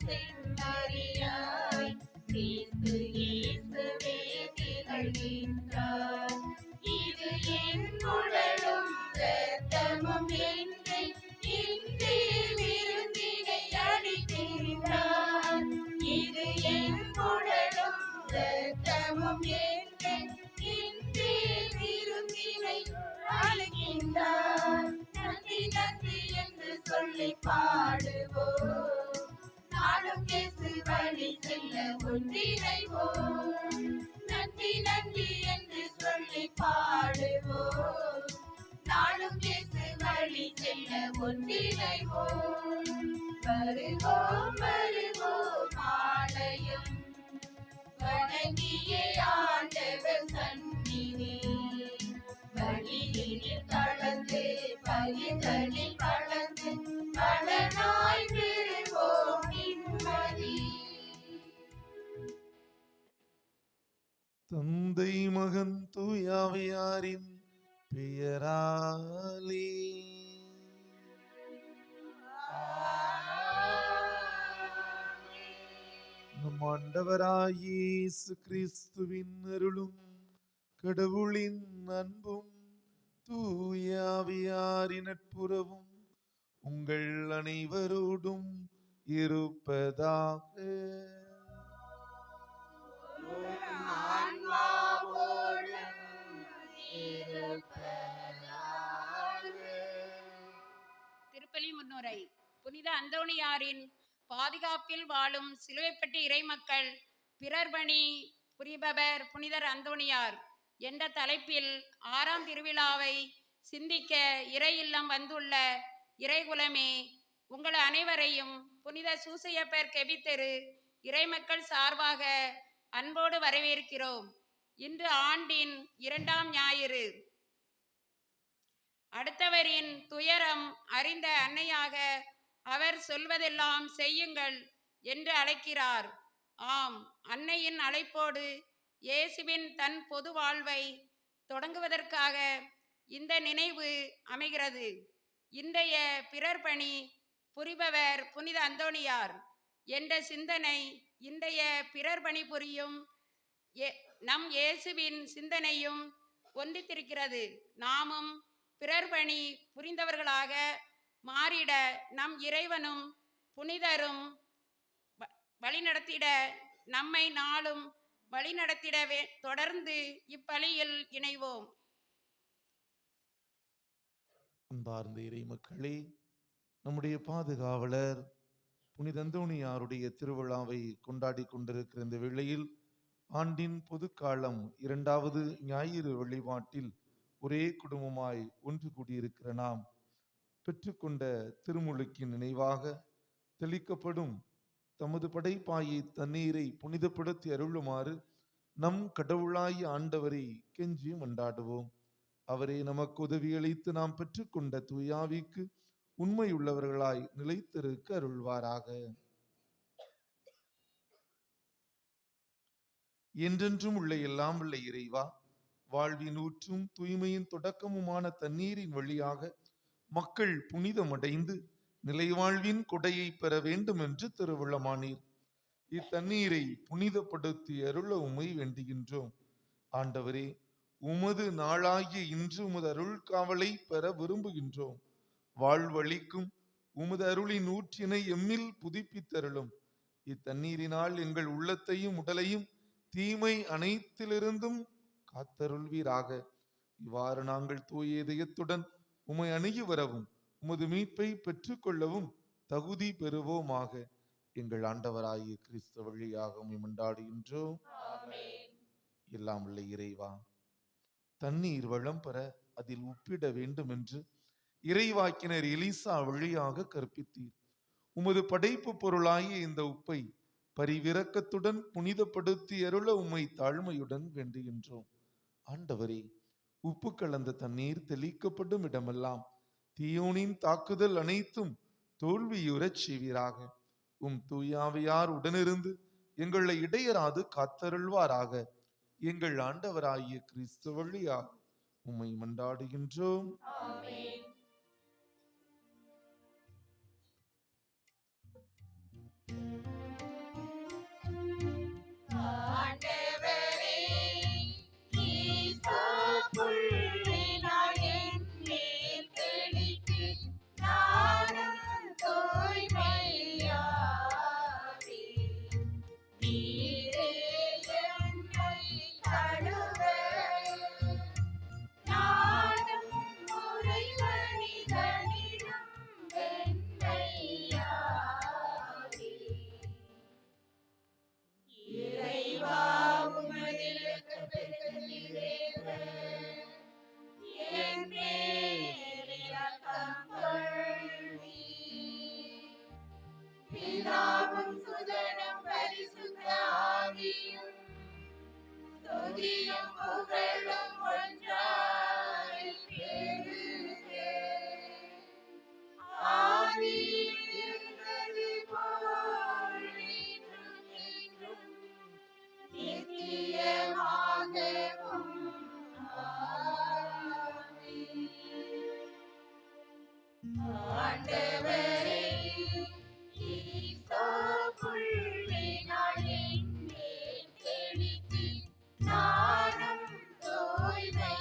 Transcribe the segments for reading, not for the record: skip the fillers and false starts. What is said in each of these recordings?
செம்மறியாய் கிறிஸ்து இயேசுவே திகழ்கின்றார். இது என் உடலும் இரத்தமும் என்று இன்றே விருந்தினை அளிக்கின்றார். இது என் உடலும் இரத்தமும் என்று இன்றே விருந்தினை அளிக்கின்றார். நன்றி நன்றி என்று சொல்லி பாடுவோம், நாளும் இயேசு வழி செல்ல ஒன்றிணைவோம். நன்றி நன்றி என்று சொல்லி பாடுவோம், நாளும் இயேசு வழி செல்ல ஒன்றிணைவோம். வருவோம் வருவோம் ஆலயம் வணங்கியே ஆண்டவர் சந்நிதி, வழியினில் கலந்து பயிர்களில் கலந்து பலனாய் பெறுவோம் நிம்மதி. தந்தை மகன் தூயாவியாரின் பெயராலே நம் ஆண்டவராகிய இயேசு கிறிஸ்துவின் அருளும் கடவுளின் அன்பும் தூயாவியாரின் நட்புறவும் உங்கள் அனைவரோடும் இருப்பதாக. திருப்பலி முன்னுரை. புனித அந்தோணியாரின் பாதுகாப்பில் வாழும் சிலுவைப்பட்டி இறைமக்கள் பிறர் பணி புரிபவர் புனிதர் அந்தோணியார் என்ற தலைப்பில் 6ஆம் திருவிழாவை சிந்திக்க இறை இல்லம் வந்துள்ள இறைகுலமே, உங்கள் அனைவரையும் புனித சூசையப்பர் கெபித்தெரு இறைமக்கள் சார்பாக அன்போடு வரவேற்கிறோம். இன்று ஆண்டின் 2ஆம் ஞாயிறு. அடுத்தவரின் துயரம் அறிந்த அன்னையாக அவர் சொல்வதெல்லாம் செய்யுங்கள் என்று அழைக்கிறார். ஆம், அன்னையின் அழைப்போடு இயேசுவின் தன் பொது வாழ்வை தொடங்குவதற்காக இந்த நினைவு அமைகிறது. இன்றைய பிறர் பணி புரிபவர் புனித அந்தோணியார் என்ற சிந்தனை இன்றைய பிறர் பணி புரியும் நம் இயேசுவின் சிந்தனையும் ஒன்றித்திருக்கிறது. நாமும் பிறர் பணி புரிந்தவர்களாக மாறிட நம் இறைவனும் புனிதரும் வழிநடத்திட நம்மை நாளும் வழிநடத்திடவே தொடர்ந்து இப்பலியில் இணைவோம். அன்பார்ந்த இறை மக்களே, நம்முடைய பாதுகாவலர் புனித அந்தோணியாருடைய திருவிழாவை கொண்டாடி கொண்டிருக்கிற இந்த வேளையில் ஆண்டின் பொதுக்காலம் 2வது ஞாயிறு வழிபாட்டில் ஒரே குடும்பமாய் ஒன்று கூடியிருக்கிற நாம் பெற்றுக்கொண்ட திருமுழுக்கின் நினைவாக தெளிக்கப்படும் தமது படைப்பாயை தண்ணீரை புனிதப்படுத்தி அருளுமாறு நம் கடவுளாய் ஆண்டவரை கெஞ்சி மன்றாடுவோம். அவரே நமக்கு உதவியளித்து நாம் பெற்றுக்கொண்ட தூயாவிக்கு உண்மையுள்ளவர்களாய் நிலைத்திருக்க அருள்வாராக. என்றென்றும் உள்ள எல்லாம் உள்ள இறைவா, வாழ்வின் ஊற்றும் தூய்மையின் தொடக்கமுமான தண்ணீரின் வழியாக மக்கள் புனிதமடைந்து நிலைவாழ்வின் கொடையை பெற வேண்டும் என்று திருவுள்ளமானீர். இத்தண்ணீரை புனிதப்படுத்தி அருள உம்மை வேண்டுகின்றோம். ஆண்டவரே, உமது நாளாகிய இன்று உமது அருள் காவலை பெற விரும்புகின்றோம். வாழ்வழிக்கும் உமது அருளின் ஊற்றினை எம்மில் புதுப்பித்தருளும். இத்தண்ணீரினால் எங்கள் உள்ளத்தையும் உடலையும் தீமை அனைத்திலிருந்தும் காத்தருள்வீராக. இவ்வாறு நாங்கள் தூய இதயத்துடன் உம்மை அணுகி வரவும் உமது மீட்பை பெற்றுக்கொள்ளவும் தகுதி பெறுவோமாக. எங்கள் ஆண்டவராகிய கிறிஸ்து வழியாக உம்மை மன்றாடுகின்றோம். எல்லாம் உள்ள இறைவா, தண்ணீர் வளம் பெற அதில் உப்பிட வேண்டும் என்று இறைவாக்கினர் எலிசா வழியாக கற்பித்தீர். உமது படைப்பு பொருளாகிய இந்த உப்பை பரிவிரக்கத்துடன் புனிதப்படுத்தி அருள உம்மை தாழ்மையுடன் வேண்டுகின்றோம். ஆண்டவரே, உப்பு கலந்த தண்ணீர் தெளிக்கப்படும் இடமெல்லாம் தீயோனின் தாக்குதல் அனைத்தும் தோல்வியுறச் செய்வீராக. உம் தூயாவியார் உடனிருந்து எங்களை இடையராது காத்தருள்வாராக. எங்கள் ஆண்டவராகிய கிறிஸ்து வழியாக உம்மை மன்றாடுகின்றோம். ஆமென். சுதனும் பரிசுத்த ஆவியும் ஸ்துதியும் புகழும் ஒன்றாய் பெருக. ஆதியில் இருந்தது போல் இன்றும் என்றும் நித்தியமாகவும். ஆமென். ஆண்டவரே, ஈசோ புள்ளினால் என்மேல் தெளித்து நானும் தூய்மையாவே.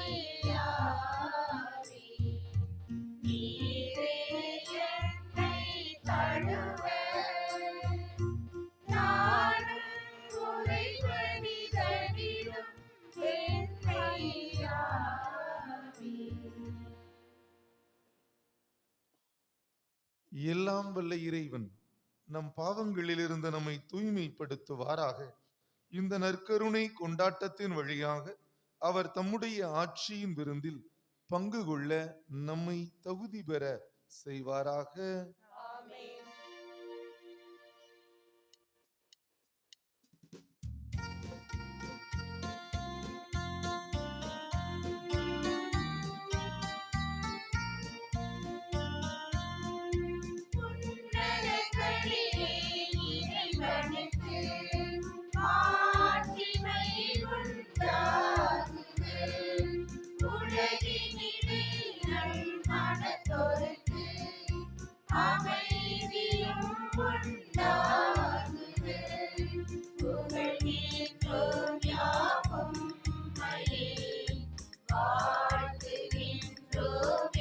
நீரே என்னை தழுவ நானும் உறைவனிதனிலும் வெண்மையாவே. எல்லாம் வல்ல இறைவன் நம் பாவங்களிலிருந்து நம்மை தூய்மைப்படுத்துவாராக. இந்த நற்கருணை கொண்டாட்டத்தின் வழியாக அவர் தம்முடைய ஆட்சியின் விருந்தில் பங்கு கொள்ள நம்மை தகுதி பெற செய்வாராக. ஆமென். உன்னதங்களிலே இறைவனுக்கு மாட்சிமை உண்டாகுக. உலகினிலே நல்மனத்தோருக்கு அமைதியும் உண்டாகுக. புகழ்கின்றோம் யாவும் உம்மையே, வாழ்த்துகின்றோம்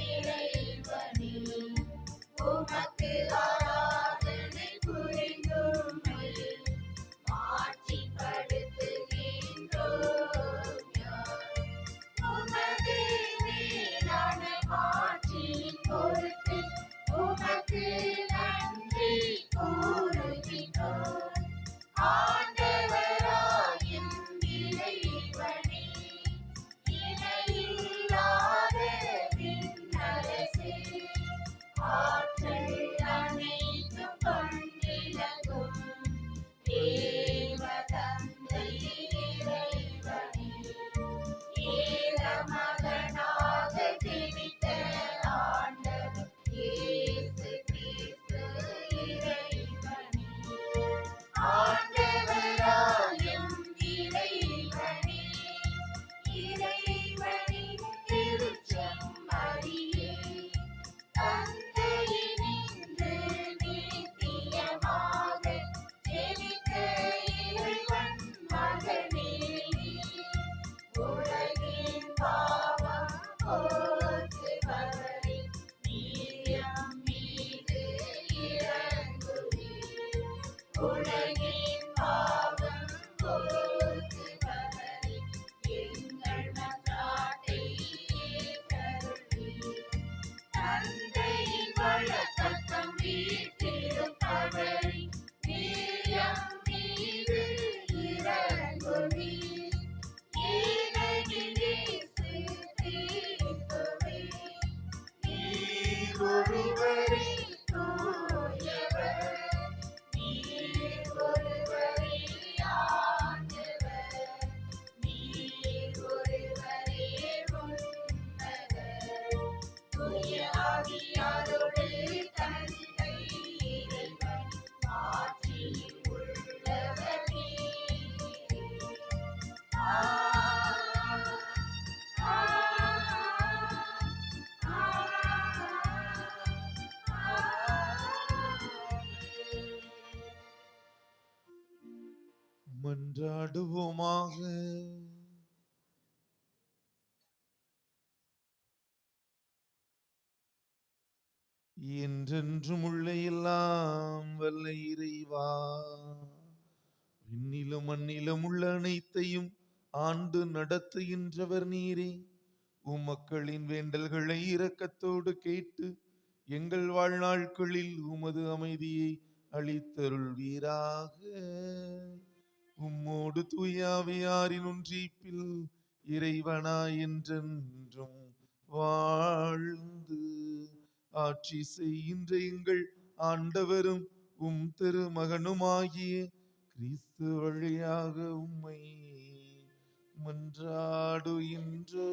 இறைவனே. உமக்கு ஆராதனை புரிந்தும்மை மாட்சிப்படுத்துகின்றோம் யாம். உமது மேலான மாட்சியின் பொருட்டு உமக்கு நன்றி கூறுகின்றோம். ஆண்டவராயும் இறைவனே, இணையில்லாத விண்ணரசே, ஆற்றல் அனைத்தும் கொண்டிலகும் தேவ தந்தை இறைவனே, ஏக மகனாக ஜெனித்த ஆண்டவர் இயேசு கிறிஸ்து இறைவனே. ஆண்டவராயும் இறைவனே, இறைவனின் திருச்செம்மறியே, தந்தையினின்று நித்தியமாக ஜெனித்த இறைவன் மகனே, உலகின் பாவம் போக்குபவரே, நீர் எம் மீது இரங்குவீர். உலகின் பாவம் போக்குபவரே, எங்கள் மன்றாட்டை ஏற்றருள்வீர். தந்தையின் வலப்பக்கம் வீற்றிருப்பவரே, நீர் எம் மீது இரங்குவீர். ஏனெனில் இயேசு கிறிஸ்துவே, நீர் ஒருவரே தூயவர், நீர் ஒருவரே ஆண்டவர், நீர் ஒருவரே உன்னதர். தூய ஆவியாரோடு தந்தை இறைவன் ஆட்சியில் உள்ளவர் நீரே. மன்றாடுவோமாக. என்றென்றும் உள்ள எல்லாம் வல்ல இறைவா, விண்ணிலும் மண்ணிலும் உள்ள அனைத்தையும் ஆண்டு நடத்துகின்றவர் நீரே. உம்மக்களின் வேண்டல்களை இரக்கத்தோடு கேட்டு எங்கள் வாழ்நாட்களில் உமது அமைதியை அளித்தருள்வீராக. உம்மோடு தூயாவியாரின் ஒன்றிப்பில் இறைவனாய் என்றென்றும் வாழ்ந்து ஆட்சி செய்கின்ற எங்கள் ஆண்டவரும் திருமகனுமாகிய கிறிஸ்து வழியாக உம்மை மன்றாடுகின்றோ.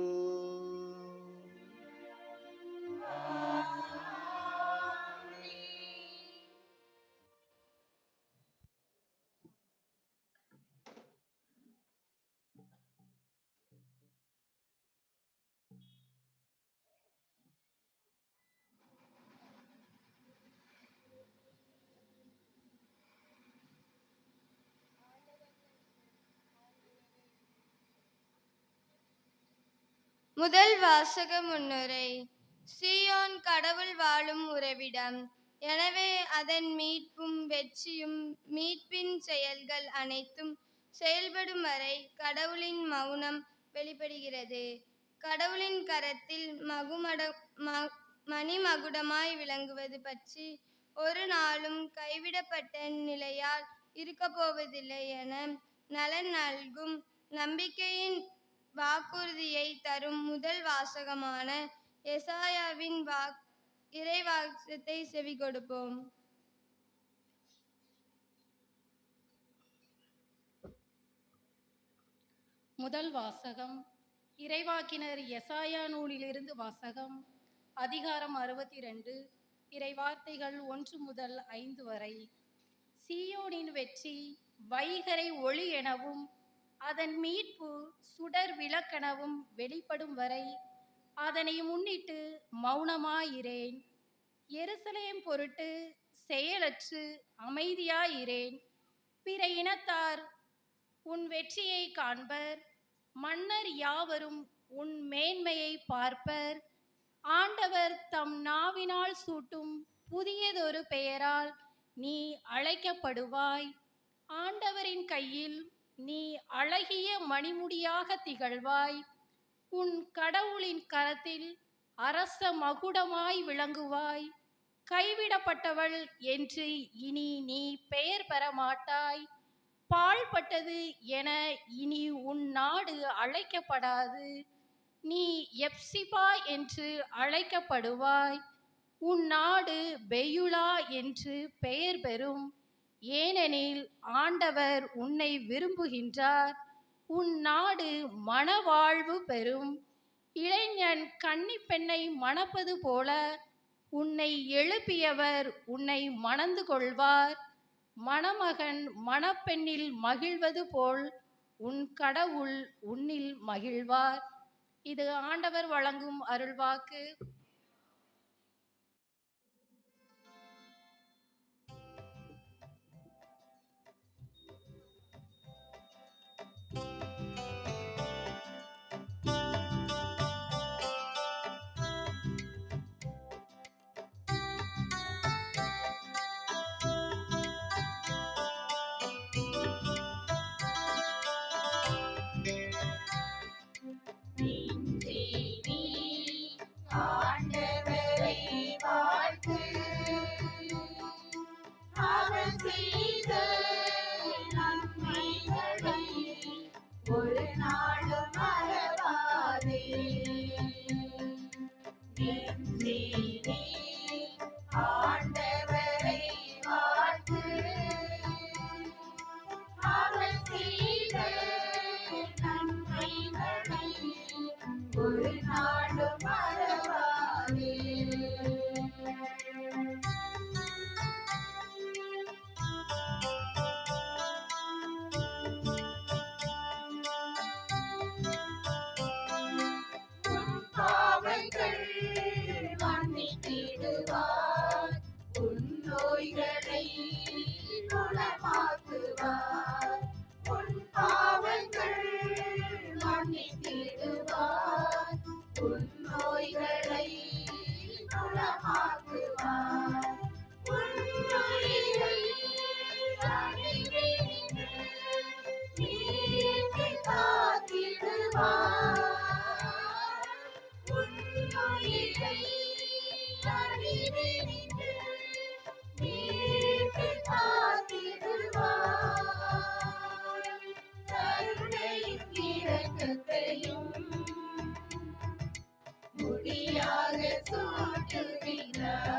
முதல் வாசக முன்னுரை. சீயோன் கடவுள் வாழும் உறைவிடம். எனவே அதன் மீட்பும் வெற்றியும் மீட்பின் செயல்கள் அனைத்தும் செயல்படும் வரை கடவுளின் மௌனம் வெளிப்படுகிறது. கடவுளின் கரத்தில் மணிமகுடமாய் விளங்குவது பற்றி ஒரு நாளும் கைவிடப்பட்ட நிலையால் இருக்கப்போவதில்லை என நலன் நல்கும் நம்பிக்கையின் வாக்குறுதியை தரும் முதல் வாசகமான எசாயாவின் இறைவாசகத்தை செவி கொடுப்போம். முதல் வாசகம் இறைவாக்கினர் எசாயா நூலிலிருந்து வாசகம். அதிகாரம் 62, இறைவார்த்தைகள் 1 முதல் 5 வரை. சீயோனின் வெற்றி வைகரை ஒளி எனவும் அதன் மீட்பு சுடர் விளக்கெனவும் வெளிப்படும் வரை அதனை முன்னிட்டு மௌனமாயிரேன். எருசலேம் பொருட்டு செயலற்று அமைதியாயிரேன். பிற இனத்தார் உன் வெற்றியை காண்பர், மன்னர் யாவரும் உன் மேன்மையை பார்ப்பர். ஆண்டவர் தம் நாவினால் சூட்டும் புதியதொரு பெயரால் நீ அழைக்கப்படுவாய். ஆண்டவரின் கையில் நீ அழகிய மணிமுடியாக திகழ்வாய். உன் கடவுளின் கரத்தில் அரச மகுடமாய் விளங்குவாய். கைவிடப்பட்டவள் என்று இனி நீ பெயர் பெற மாட்டாய். பாழ்பட்டது என இனி உன் நாடு அழைக்கப்படாது. நீ எப்சிபா என்று அழைக்கப்படுவாய். உன் நாடு பெயுலா என்று பெயர் பெறும். ஏனெனில் ஆண்டவர் உன்னை விரும்புகின்றார். உன் நாடு மணவாழ்வு பெறும். இளைஞன் கன்னி பெண்ணை மணப்பது போல உன்னை எழுப்பியவர் உன்னை மணந்து கொள்வார். மணமகன் மணப்பெண்ணில் மகிழ்வது போல் உன் கடவுள் உன்னில் மகிழ்வார். இது ஆண்டவர் வழங்கும் அருள்வாக்கு. ஆண்டவரை வாழ்த்து, அவர் செய்த நன்மைகளை ஒரு நாளும் மறவாதே. ஆண்டவரை வாழ்த்து, அவர் செய்த நன்மைகளை ஒரு நாளும் மறவாதே. உன் பாவங்கள் மன்னித்திடுவார், உன் நோய்களை குணமாக்குவார். உன் பாவங்கள் மன்னித்திடுவார், உன் நோய்களை குணமாக்குவார். உன் நோய்களை அழிவினின்று மீட்டு காத்திடுவார். உன் நோய்களை அழிவினின்று மீட்டு காத்திடுவார். கருணையும் இரக்கத்தையும் முடியாக சூட்டுகிறார்.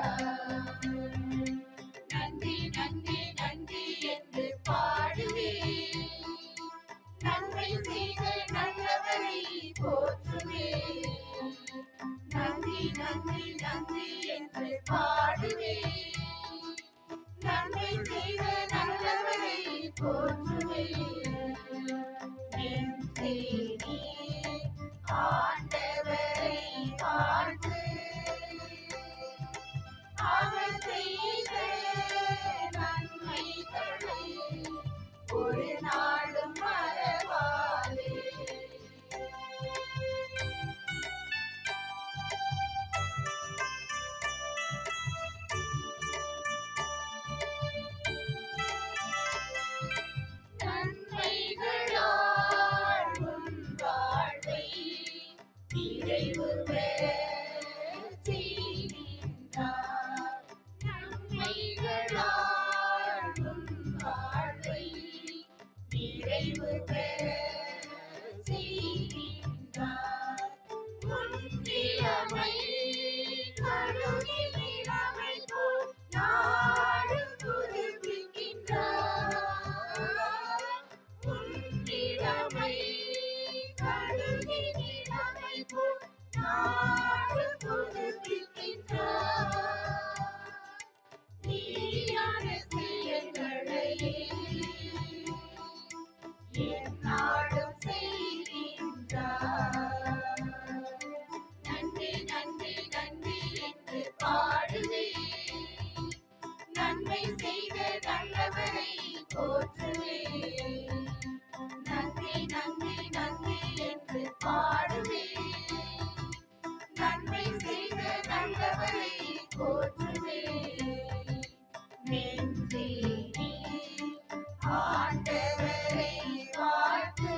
நன்றி நன்றி போற்றுவேன். நெஞ்சே நீ ஆண்டவரை வாழ்த்து. அவர் செய்த நன்மைகளை ஒரு நாளும் மறவாதே. நன்மைகளால் உன் வாழ்வை நிறைவு பெறச் செய்கின்றார். நன்மைகளால் உன் வாழ்வை நிறைவு பெறச் செய்கின்றார். உன் நிலைமை கழுகி நிலைமை போல் நாளும் புதுப்பிக்கின்றார். உன் நிலைமை கழுகி நிலைமை போல் நாளும் புதுப்பிக்கின்றார். நீயான செயல்களையே எந்நாளும் செய்கின்றார். நன்றி நன்றி நன்றி என்று பாடுவேன். நன்மை செய்த நல்லவரை போற்றுவேன். நன்றி நன்றி நன்றி என்று பாடுவேன். நன்மை செய்த நல்லவரை போற்றுவேன். நெஞ்சே நீ ஆண்டவரை வாழ்த்து.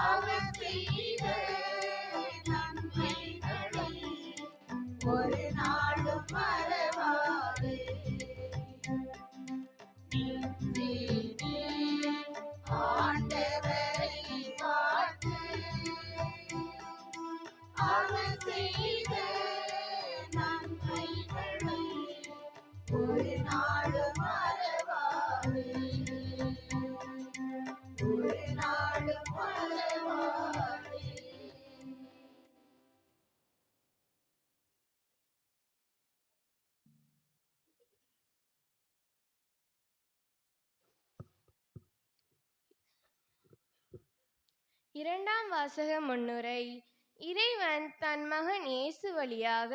அவர் செய்த நன்மைகளை ஒரு நாளும் மறவாதே. நெஞ்சே நீ ஆண்டவரை வாழ்த்து. அவர் செய்த நன்மைகளை ஒரு நாளும் மறவாதே. ஒரு நாளும் மறவாதே. இரண்டாம் வாசக முன்னுரை. இறைவன் தன் மகன் இயேசு வழியாக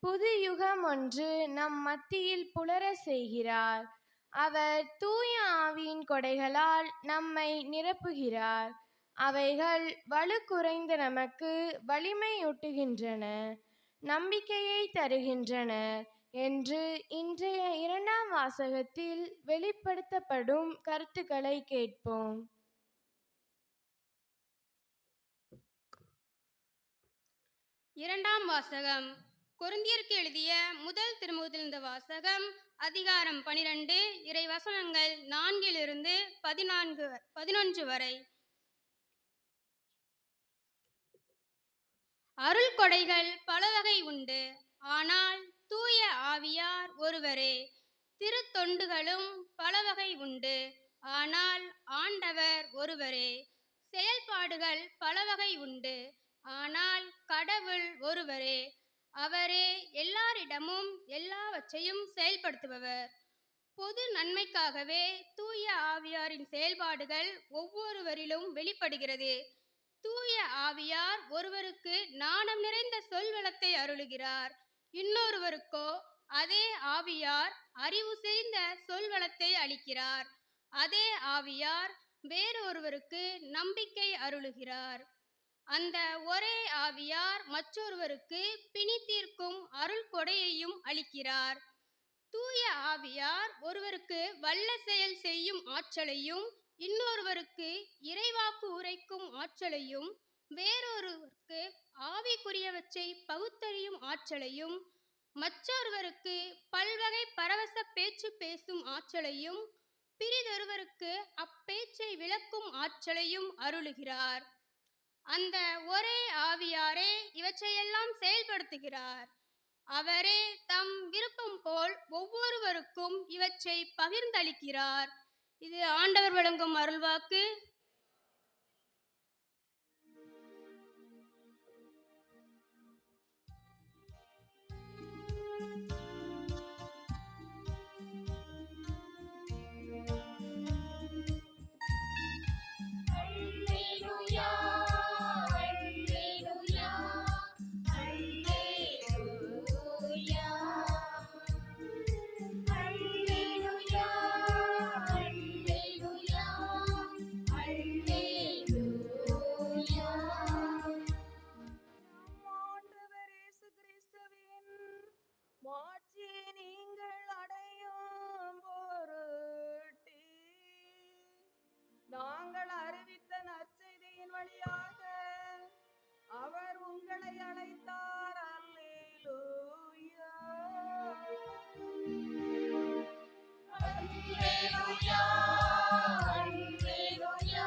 புது யுகம் ஒன்று நம் மத்தியில் புலர செய்கிறார். அவர் தூய ஆவியின் கொடைகளால் நம்மை நிரப்புகிறார். அவைகள் வலு குறைந்த நமக்கு வலிமையூட்டுகின்றன, நம்பிக்கையை தருகின்றன என்று இன்றைய இரண்டாம் வாசகத்தில் வெளிப்படுத்தப்படும் கருத்துக்களை கேட்போம். இரண்டாம் வாசகம். கொரிந்தியருக்கு எழுதிய முதல் திருமுகத்திலிருந்த வாசகம், அதிகாரம் 12, இறைவசனங்கள் 4 11 வரை. அருள் கொடைகள் பல வகை உண்டு, ஆனால் தூய ஆவியார் ஒருவரே. திருத்தொண்டுகளும் பல வகை உண்டு, ஆனால் ஆண்டவர் ஒருவரே. செயல்பாடுகள் பல வகை உண்டு, ஆனால் கடவுள் ஒருவரே. அவரே எல்லாரிடமும் எல்லாவற்றையும் செயல்படுத்துபவர். பொது நன்மைக்காகவே தூய ஆவியாரின் செயல்பாடுகள் ஒவ்வொருவரிலும் வெளிப்படுகிறது. தூய ஆவியார் ஒருவருக்கு நாணம் நிறைந்த சொல்வளத்தை அருளுகிறார், இன்னொருவருக்கோ அதே ஆவியார் அறிவு செறிந்த சொல்வளத்தை அளிக்கிறார். அதே ஆவியார் வேறொருவருக்கு நம்பிக்கை அருளுகிறார். அந்த ஒரே ஆவியார் மற்றொருவருக்கு பிணி தீர்க்கும் அருள் கொடையையும் அளிக்கிறார். தூய ஆவியார் ஒருவருக்கு வல்ல செயல் செய்யும் ஆற்றலையும், இன்னொருவருக்கு இறைவாக்கு உரைக்கும் ஆற்றலையும், வேறொருவருக்கு ஆவிக்குரியவற்றை பகுத்தறியும் ஆற்றலையும், மற்றொருவருக்கு பல்வகை பரவச பேச்சு பேசும் ஆற்றலையும், பிறிதொருவருக்கு அப்பேச்சை விளக்கும் ஆற்றலையும் அருளுகிறார். அந்த ஒரே ஆவியாரே இவற்றையெல்லாம் செயல்படுத்துகிறார். அவரே தம் விருப்பம் போல் ஒவ்வொருவருக்கும் இவற்றை பகிர்ந்தளிக்கிறார். இது ஆண்டவர் வழங்கும் அருள்வாக்கு. வழியாக அவர் உங்களை அழைத்தார். அல்லேலூயா. அல்லேலூயா. அல்லேலூயா.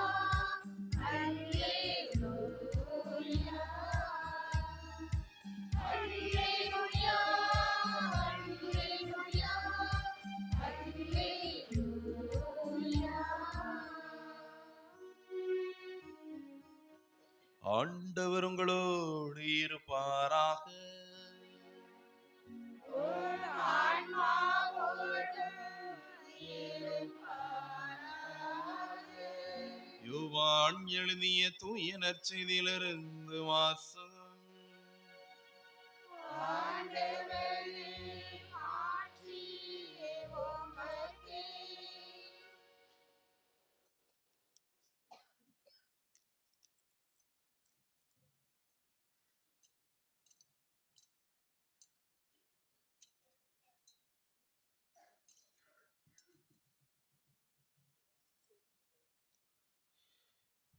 அல்லேலூயா. அல்லேலூயா. அல்லேலூயா. அல்லேலூயா. ஆண்டவர் உங்களோடு இருப்பாராக. உன் ஆன்மாவோடும் இருப்பாராக. யோவான் எழுதிய தூய நற்செய்தியிலிருந்து வாசகம். ஆண்டவரே, ஆட்சியே உமக்கே.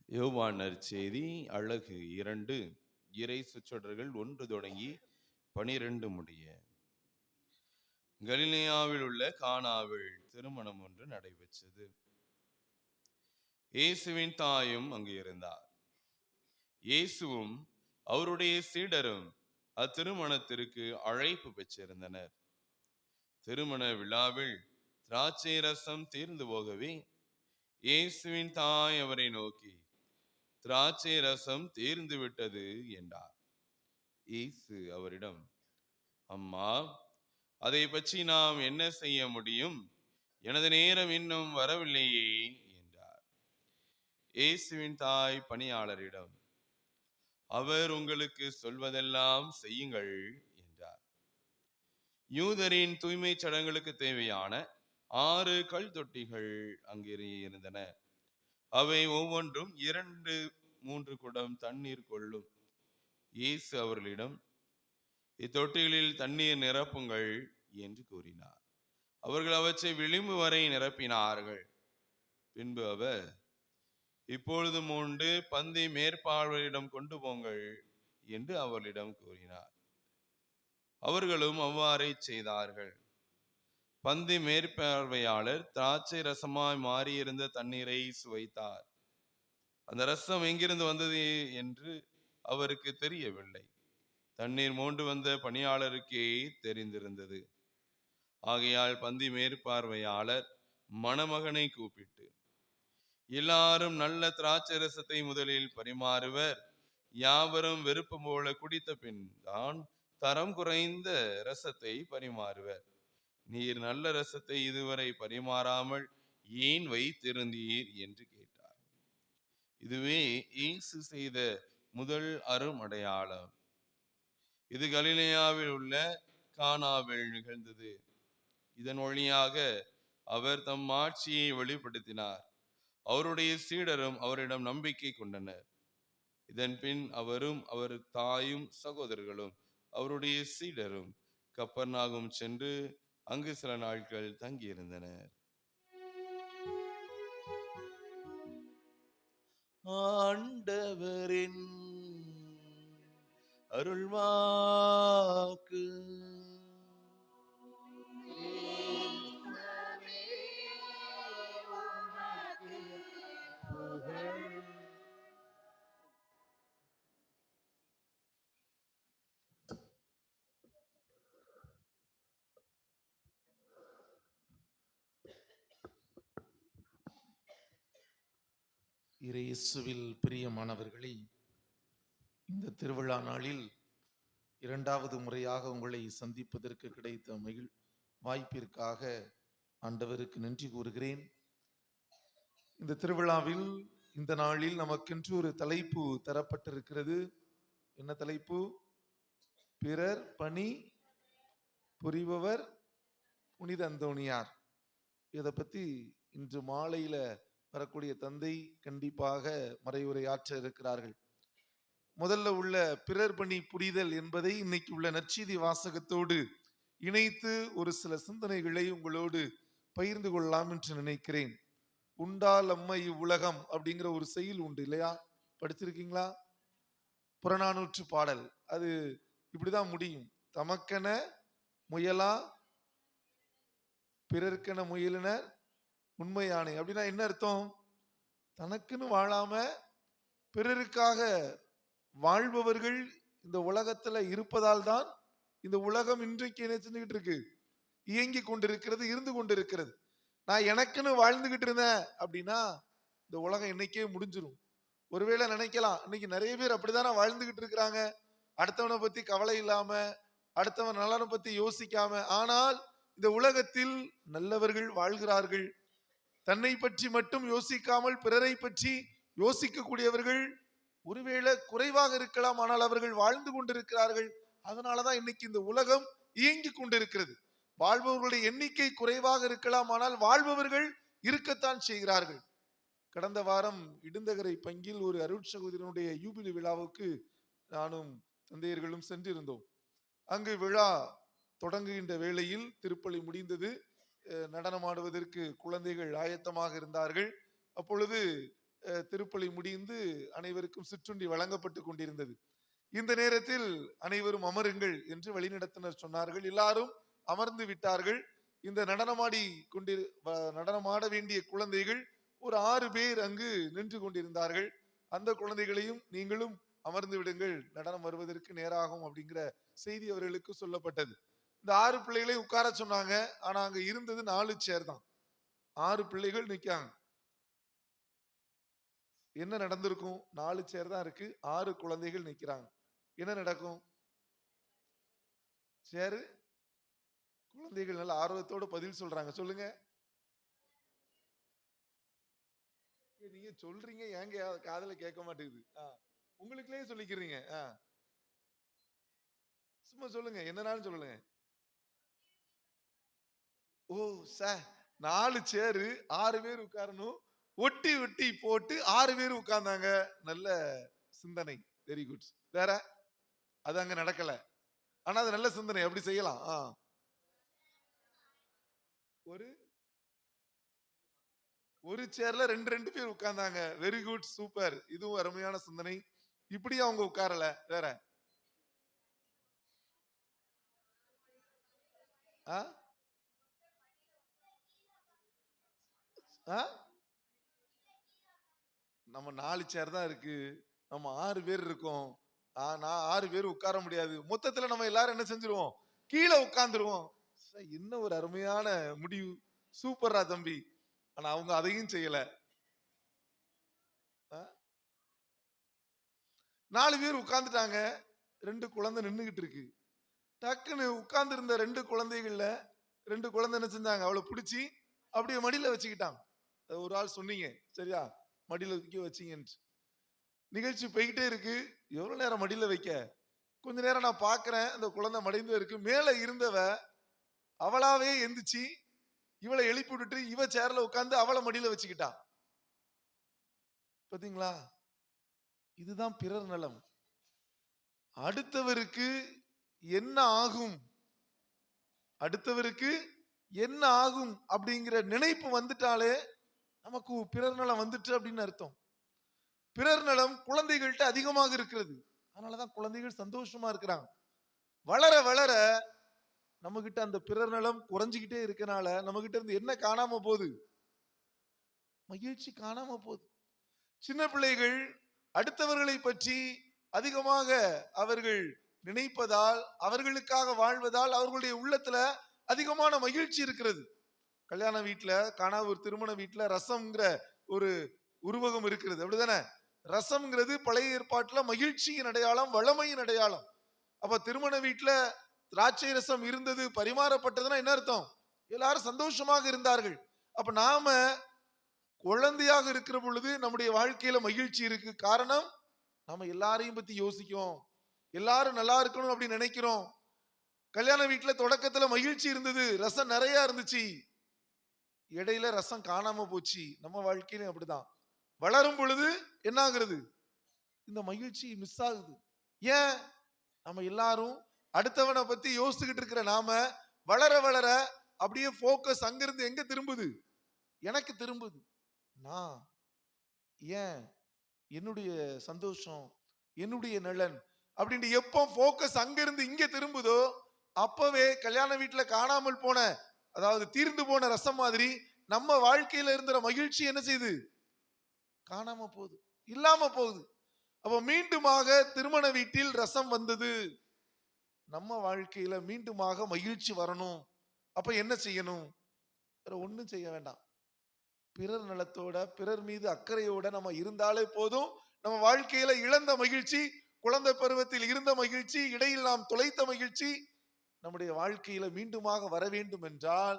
யோவான் நற்செய்தி அழகு 2 இறை சொற்றொடர்கள் 1 தொடங்கி 12 முடிய. கலிலேயாவில் உள்ள கானாவில் திருமணம் ஒன்று நடைபெற்றது. இயேசுவின் தாயும் அங்கு இருந்தார். இயேசுவும் அவருடைய சீடரும் அத்திருமணத்திற்கு அழைப்பு பெற்றிருந்தனர். திருமண விழாவில் திராட்சை ரசம் தீர்ந்து போகவே இயேசுவின் தாய் அவரை நோக்கி, திராட்சை ரசம் தீர்ந்து விட்டது என்றார். இயேசு அவரிடம், அம்மா, அதை பற்றி நாம் என்ன செய்ய முடியும்? எனது நேரம் இன்னும் வரவில்லையே என்றார். இயேசுவின் தாய் பணியாளரிடம், அவர் உங்களுக்கு சொல்வதெல்லாம் செய்யுங்கள் என்றார். யூதரின் தூய்மை சடங்குகளுக்கு தேவையான 6 கல் தொட்டிகள் அங்கே இருந்தன. அவை ஒவ்வொன்றும் 2-3 குடம் தண்ணீர் கொள்ளும். இயேசு அவர்களிடம், இத்தொட்டிகளில் தண்ணீர் நிரப்புங்கள் என்று கூறினார். அவர்கள் அவற்றை விளிம்பு வரை நிரப்பினார்கள். பின்பு அவர், இப்பொழுது மூண்டு பந்தி மேற்பார்வையிடம் கொண்டு போங்கள் என்று அவர்களிடம் கூறினார். அவர்களும் அவ்வாறே செய்தார்கள். பந்தி மேற்பார்வையாளர் திராட்சை ரசமாய் மாறியிருந்த தண்ணீரை சுவைத்தார். அந்த ரசம் எங்கிருந்து வந்தது என்று அவருக்கு தெரியவில்லை. தண்ணீர் மோண்டு வந்த பணியாளருக்கே தெரிந்திருந்தது. ஆகையால் பந்தி மேற்பார்வையாளர் மணமகனை கூப்பிட்டு, எல்லாரும் நல்ல திராட்சை ரசத்தை முதலில் பரிமாறுவர். யாவரும் விருப்பம் போல குடித்த பின் தான் தரம் குறைந்த ரசத்தை பரிமாறுவர். நீர் நல்ல ரசத்தை இதுவரை பரிமாறாமல் ஏன் வைத்திருந்தீர் என்று கேட்டார். இதுவே இயேசு செய்த முதல் அருமடையாளம். இது கலிலேயாவில் உள்ள கானாவில் நிகழ்ந்தது. இதன் வழியாக அவர் தம் ஆட்சியை வெளிப்படுத்தினார். அவருடைய சீடரும் அவரிடம் நம்பிக்கை கொண்டனர். இதன் பின் அவரும் அவர் தாயும் சகோதரர்களும் அவருடைய சீடரும் கப்பர்நாகும் சென்று அங்கு சில நாட்கள் தங்கியிருந்தனர். ஆண்டவரின் அருள்வாக்கு. இயேசுவில் பிரியமானவர்களே, இந்த திருவிழா நாளில் 2வது முறையாக உங்களை சந்திப்பதற்கு கிடைத்த வாய்ப்பிற்காக ஆண்டவருக்கு நன்றி கூறுகிறேன். இந்த திருவிழாவில் இந்த நாளில் நமக்கென்று ஒரு தலைப்பு தரப்பட்டிருக்கிறது. என்ன தலைப்பு? பிறர் பணி புரிபவர் புனித அந்தோணியார். இதை பத்தி இன்று மாலையில வரக்கூடிய தந்தை கண்டிப்பாக மறைவுரை ஆற்ற இருக்கிறார்கள். முதல்ல உள்ள பிறர் பணி புரிதல் என்பதை இன்னைக்கு உள்ள நற்செய்தி வாசகத்தோடு இணைத்து ஒரு சில சிந்தனைகளை உங்களோடு பகிர்ந்து கொள்ளலாம் என்று நினைக்கிறேன். உண்டால் அம்மை இவ்வுலகம் அப்படிங்கிற ஒரு செய்யுள் உண்டு இல்லையா? படிச்சிருக்கீங்களா? புறநானூற்று பாடல். அது இப்படிதான் முடியும். தமக்கென முயலா பிறர்க்கென முயலினர் உண்மையானே. அப்படின்னா என்ன அர்த்தம்? தனக்குன்னு வாழாம பிறருக்காக வாழ்பவர்கள் இந்த உலகத்துல இருப்பதால் தான் இந்த உலகம் இன்றைக்கு என்ன செஞ்சுக்கிட்டு இருக்கு? இயங்கி கொண்டிருக்கிறது, இருந்து கொண்டிருக்கிறது. நான் எனக்குன்னு வாழ்ந்துகிட்டு இருந்தேன் அப்படின்னா இந்த உலகம் இன்னைக்கே முடிஞ்சிரும். ஒருவேளை நினைக்கலாம், இன்னைக்கு நிறைய பேர் அப்படித்தானே வாழ்ந்துகிட்டு இருக்கிறாங்க, அடுத்தவனை பத்தி கவலை இல்லாம, அடுத்தவன் நலனை பத்தி யோசிக்காம. ஆனால் இந்த உலகத்தில் நல்லவர்கள் வாழ்கிறார்கள். தன்னை பற்றி மட்டும் யோசிக்காமல் பிறரை பற்றி யோசிக்கக்கூடியவர்கள் ஒருவேளை குறைவாக இருக்கலாம், ஆனால் அவர்கள் வாழ்ந்து கொண்டிருக்கிறார்கள். அதனாலதான் இன்னைக்கு இந்த உலகம் இயங்கி கொண்டிருக்கிறது. வாழ்பவர்களுடைய எண்ணிக்கை குறைவாக இருக்கலாம், ஆனால் வாழ்பவர்கள் இருக்கத்தான் செய்கிறார்கள். கடந்த வாரம் இடுந்தகரை பங்கில் ஒரு அருட்சகோதரனுடைய யூபிலி விழாவுக்கு நானும் தந்தையர்களும் சென்றிருந்தோம். அங்கு விழா தொடங்குகின்ற வேளையில் திருப்பலி முடிந்தது. நடனமாடுவதற்கு குழந்தைகள் ஆயத்தமாக இருந்தார்கள். அப்பொழுது திருப்பலி முடிந்து அனைவருக்கும் சிற்றுண்டி வழங்கப்பட்டு கொண்டிருந்தது. இந்த நேரத்தில் அனைவரும் அமருங்கள் என்று வழிநடத்தினர் சொன்னார்கள். எல்லாரும் அமர்ந்து விட்டார்கள். இந்த நடனமாட வேண்டிய குழந்தைகள் ஒரு 6 பேர் அங்கு நின்று கொண்டிருந்தார்கள். அந்த குழந்தைகளையும் நீங்களும் அமர்ந்து விடுங்கள், நடனம் வருவதற்கு நேராகும் அப்படிங்கிற செய்தி அவர்களுக்கு சொல்லப்பட்டது. இந்த 6 பிள்ளைகளை உட்கார சொன்னாங்க. ஆனா அங்க இருந்தது 4 சேர் தான். 6 பிள்ளைகள் நிக்காங்க. என்ன நடந்திருக்கும்? 4 சேர் தான் இருக்கு, 6 குழந்தைகள் நிக்கிறாங்க. என்ன நடக்கும்? சேரு குழந்தைகள் நல்ல ஆர்வத்தோட பதில் சொல்றாங்க. சொல்லுங்க. நீங்க சொல்றீங்க, ஏங்க காதுல கேட்க மாட்டேங்குது? உங்களுக்குள்ளே சொல்லிக்கிறீங்க. சும்மா சொல்லுங்க, என்னன்னாலும் சொல்லுங்க. ஓ சார், 4 சேரு 6 பேர் உட்காரணும், ஒட்டி ஒட்டி போட்டு 6 பேர் உட்கார்ந்தாங்க. நல்ல சிந்தனை, வெரி குட். வேற அது அங்க நடக்கல, ஆனா அது நல்ல சிந்தனை. அப்படி செய்யலாம். ஒரு சேர்ல 2 பேர் உட்கார்ந்தாங்க. Very good, super. இதுவும் அருமையான சிந்தனை. இப்படி அவங்க உட்காரல. வேற நம்ம 4 சேர் தான் இருக்கு, நம்ம 6 பேர் இருக்கோம். நான் 6 பேர் உட்கார முடியாது. மொத்தத்துல நம்ம எல்லாரும் என்ன செஞ்சிருவோம்? கீழே உட்கார்ந்துருவோம். என்ன ஒரு அருமையான முடிவு, சூப்பரா தம்பி. ஆனா அவங்க அதையும் செய்யல. 4 பேர் உட்கார்ந்துட்டாங்க. 2 குழந்தை நின்னுகிட்டு இருக்கு. டக்குன்னு உட்கார்ந்து இருந்த 2 குழந்தைகள்ல 2 குழந்தை என்ன செஞ்சாங்க? அவளை பிடிச்சி அப்படியே மடியில வச்சுக்கிட்டாங்க. ஒரு ஆள் சொன்னீங்க, சரியா, மடியில வச்சீங்கன்னு. நிகழ்ச்சி போய்கிட்டே இருக்கு. எவ்வளவு நேரம் மடியில வைக்க? கொஞ்ச நேரம் நான் பாக்குறேன், அந்த குழந்தை மடிந்து இருக்கு. மேல இருந்தவ அவளாவே எந்திரிச்சு இவளை எழுப்பி விட்டுட்டு இவ சேர்ல உட்கார்ந்து அவளை மடியில வச்சுக்கிட்டா. பாத்தீங்களா? இதுதான் பிறர் நலம். அடுத்தவருக்கு என்ன ஆகும், அடுத்தவருக்கு என்ன ஆகும் அப்படிங்கிற நினைப்பு வந்துட்டாலே நமக்கு பிறர் நலம் வந்துட்டு அப்படின்னு அர்த்தம். பிறர் நலம் குழந்தைகள்கிட்ட அதிகமாக இருக்கிறது. அதனாலதான் குழந்தைகள் சந்தோஷமா இருக்கிறாங்க. வளர வளர நம்ம கிட்ட அந்த பிறர் நலம் குறைஞ்சிக்கிட்டே இருக்கனால நம்ம கிட்ட இருந்து என்ன காணாம போகுது? மகிழ்ச்சி காணாம போகுது. சின்ன பிள்ளைகள் அடுத்தவர்களை பற்றி அதிகமாக அவர்கள் நினைப்பதால், அவர்களுக்காக வாழ்வதால் அவர்களுடைய உள்ளத்துல அதிகமான மகிழ்ச்சி இருக்கிறது. கல்யாண வீட்டுல ஒரு திருமண வீட்டுல ரசம்ங்கிற ஒரு உருவகம் இருக்கிறது, அப்படிதானே? ரசம்ங்கிறது பழைய ஏற்பாட்டுல மகிழ்ச்சியின் அடையாளம், வளமையின் அடையாளம். அப்ப திருமண வீட்டுல திராட்சை ரசம் இருந்தது, பரிமாறப்பட்டதுன்னா என்ன அர்த்தம்? எல்லாரும் சந்தோஷமாக இருந்தார்கள். அப்ப நாம குழந்தையாக இருக்கிற பொழுது நம்முடைய வாழ்க்கையில மகிழ்ச்சி இருக்கு. காரணம், நம்ம எல்லாரையும் பத்தி யோசிக்கிறோம், எல்லாரும் நல்லா இருக்கணும் அப்படின்னு நினைக்கிறோம். கல்யாண வீட்டுல தொடக்கத்துல மகிழ்ச்சி இருந்தது, ரசம் நிறைய இருந்துச்சு. இடையில ரசம் காணாம போச்சு. நம்ம வாழ்க்கையிலும் அப்படிதான். வளரும் பொழுது என்ன ஆகுறது? இந்த மகிழ்ச்சி மிஸ் ஆகுது. ஏன்? நம்ம எல்லாரும் அடுத்தவனை பத்தி யோசிச்சுக்கிட்டு இருக்கிற நாம வளர வளர அப்படியே போக்கஸ் அங்கிருந்து எங்க திரும்புது? எனக்கு திரும்புது. நான் ஏன் என்னுடைய சந்தோஷம், என்னுடைய நலன் அப்படின்ட்டு எப்போ போக்கஸ் அங்கிருந்து இங்க திரும்புதோ அப்பவே கல்யாண வீட்டுல காணாமல் போன, அதாவது தீர்ந்து போன ரசம் மாதிரி நம்ம வாழ்க்கையில இருந்த மகிழ்ச்சி என்ன செய்யுது? காணாம போகுது, இல்லாம போகுது. அப்ப மீண்டுமாக திருமண வீட்டில் ரசம் வந்தது. நம்ம வாழ்க்கையில மீண்டுமாக மகிழ்ச்சி வரணும். அப்ப என்ன செய்யணும்? வேற ஒண்ணும் செய்ய வேண்டாம். பிறர் நலத்தோட, பிறர் மீது அக்கறையோட நம்ம இருந்தாலே போதும். நம்ம வாழ்க்கையில இழந்த மகிழ்ச்சி, குழந்தை பருவத்தில் இருந்த மகிழ்ச்சி, இடையில் நாம் தொலைத்த மகிழ்ச்சி நம்முடைய வாழ்க்கையில மீண்டுமாக வர வேண்டும் என்றால்,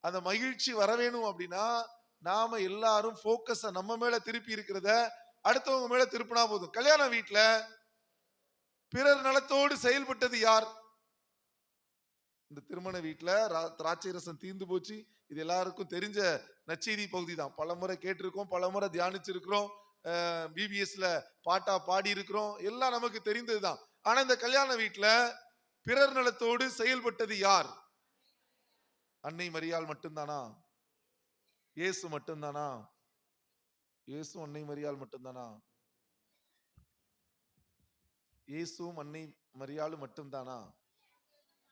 அந்த மகிழ்ச்சி வர வேணும் அப்படின்னா நாம எல்லாரும் போக்கஸ நம்ம மேல திருப்பி இருக்கிறத அடுத்தவங்க மேல திருப்பினா போதும். கல்யாண வீட்டுல பிறர் நலத்தோடு செயல்பட்டது யார்? இந்த திருமண வீட்டுல திராட்சை ரசம் தீர்ந்து போச்சு. இது எல்லாருக்கும் தெரிஞ்ச நற்செய்தி பகுதி தான். பலமுறை கேட்டிருக்கோம், பலமுறை தியானிச்சிருக்கிறோம், பிபிஎஸ்ல பாட்டா பாடி இருக்கிறோம், எல்லாம் நமக்கு தெரிந்ததுதான். ஆனா இந்த கல்யாண வீட்டுல பிறர் நலத்தோடு செயல்பட்டது யார்? அன்னை மரியாள் மட்டும்தானா? இயேசு மட்டும்தானா? இயேசு அன்னை மரியாள் மட்டும்தானா? இயேசுவும் அன்னை மரியாளும் மட்டும்தானா?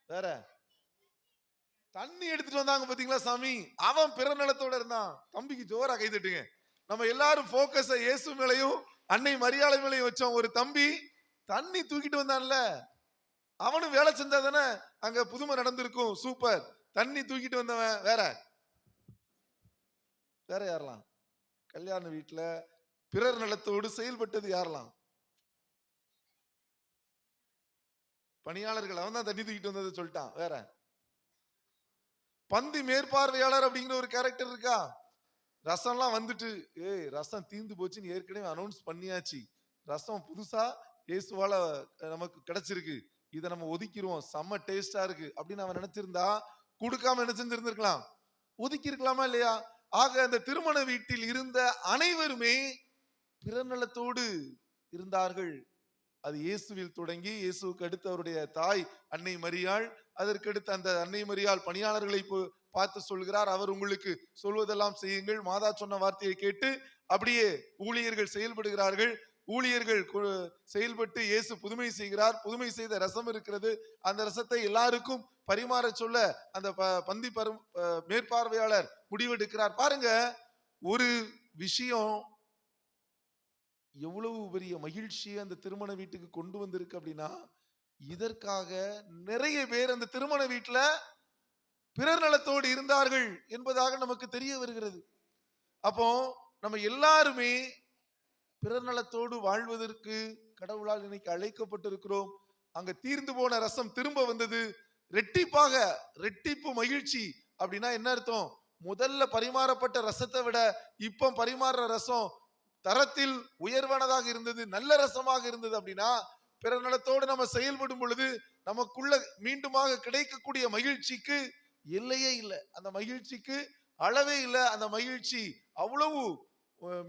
வேற? தண்ணி எடுத்துட்டு வந்தாங்க பாத்தீங்களா சாமி, அவன் பிறர் நலத்தோட இருந்தான். தம்பிக்கு ஜோரா கை தட்டுங்க. நம்ம எல்லாரும் போக்கஸ இயேசு மேலையும் அன்னை மரியாதை மேலையும் வச்சோம். ஒரு தம்பி தண்ணி தூக்கிட்டு வந்தான்ல, அவனும் வேலை செஞ்சா தானே அங்க புதுமை நடந்திருக்கும். சூப்பர். தண்ணி தூக்கிட்டு வந்தவன் வேற? வேற யாரெல்லாம்? கல்யாண வீட்டுல பிறர் நலத்தோடு செயல்பட்டது யாரெல்லாம்? பணியாளர்கள். அவன் தான் தண்ணி தூக்கிட்டு வந்ததை சொல்லிட்டான். வேற? பந்தி மேற்பார்வையாளர் அப்படிங்கிற ஒரு கேரக்டர் இருக்கா? ரசம்லாம் வந்துட்டு, ரசம் தீர்ந்து போச்சுன்னு ஏற்கனவே அனௌன்ஸ் பண்ணியாச்சு, ரசம் புதுசா இயேசுவால நமக்கு கிடைச்சிருக்கு, இதை நம்ம ஒதுக்கிடுவோம், செம்ம டேஸ்டா இருக்கு அப்படின்னு அவன் நினைச்சிருந்தா கொடுக்காம என்ன செஞ்சிருந்திருக்கலாம்? ஒதுக்கி இருக்கலாமா இல்லையா? ஆக அந்த திருமண வீட்டில் இருந்த அனைவருமே பிறநலத்தோடு இருந்தார்கள். அது இயேசுவில் தொடங்கி இயேசுக்கு அடுத்து அவருடைய தாய் அன்னை மரியாள், அதற்கடுத்து அந்த அன்னை மரியாள் பணியாளர்களை பார்த்து சொல்கிறார், அவர் உங்களுக்கு சொல்வதெல்லாம் செய்யுங்கள். மாதா சொன்ன வார்த்தையை கேட்டு அப்படியே ஊழியர்கள் செயல்படுகிறார்கள். ஊழியர்கள் செயல்பட்டு இயேசு புதுமை செய்கிறார். புதுமை செய்த ரசம் இருக்கிறது. அந்த ரசத்தை எல்லாருக்கும் பரிமாற சொல்ல அந்த பந்தி மேற்பார்வையாளர் முடிவெடுக்கிறார். பாருங்க, ஒரு விஷயம் எவ்வளவு பெரிய மகிழ்ச்சியை அந்த திருமண வீட்டுக்கு கொண்டு வந்திருக்கு அப்படின்னா, இதற்காக நிறைய பேர் அந்த திருமண வீட்டுல பிறர் நலத்தோடு இருந்தார்கள் என்பதாக நமக்கு தெரிய வருகிறது. அப்போ நம்ம எல்லாருமே பிறர் நலத்தோடு வாழ்வதற்கு கடவுளால் இன்னைக்கு அழைக்கப்பட்டிருக்கிறோம். அங்க தீர்ந்து போன ரசம் திரும்ப வந்தது. ரெட்டிப்பு மகிழ்ச்சி அப்படின்னா என்ன அர்த்தம்? முதல்ல பரிமாறப்பட்ட ரசத்தை விட இப்ப பரிமாறுற ரசம் தரத்தில் உயர்வானதாக இருந்தது, நல்ல ரசமாக இருந்தது. அப்படின்னா பிறர் நலத்தோடு நம்ம செயல்படும் பொழுது நமக்குள்ள மீண்டுமாக கிடைக்கக்கூடிய மகிழ்ச்சிக்கு எல்லையே இல்லை, அந்த மகிழ்ச்சிக்கு அளவே இல்லை. அந்த மகிழ்ச்சி அவ்வளவு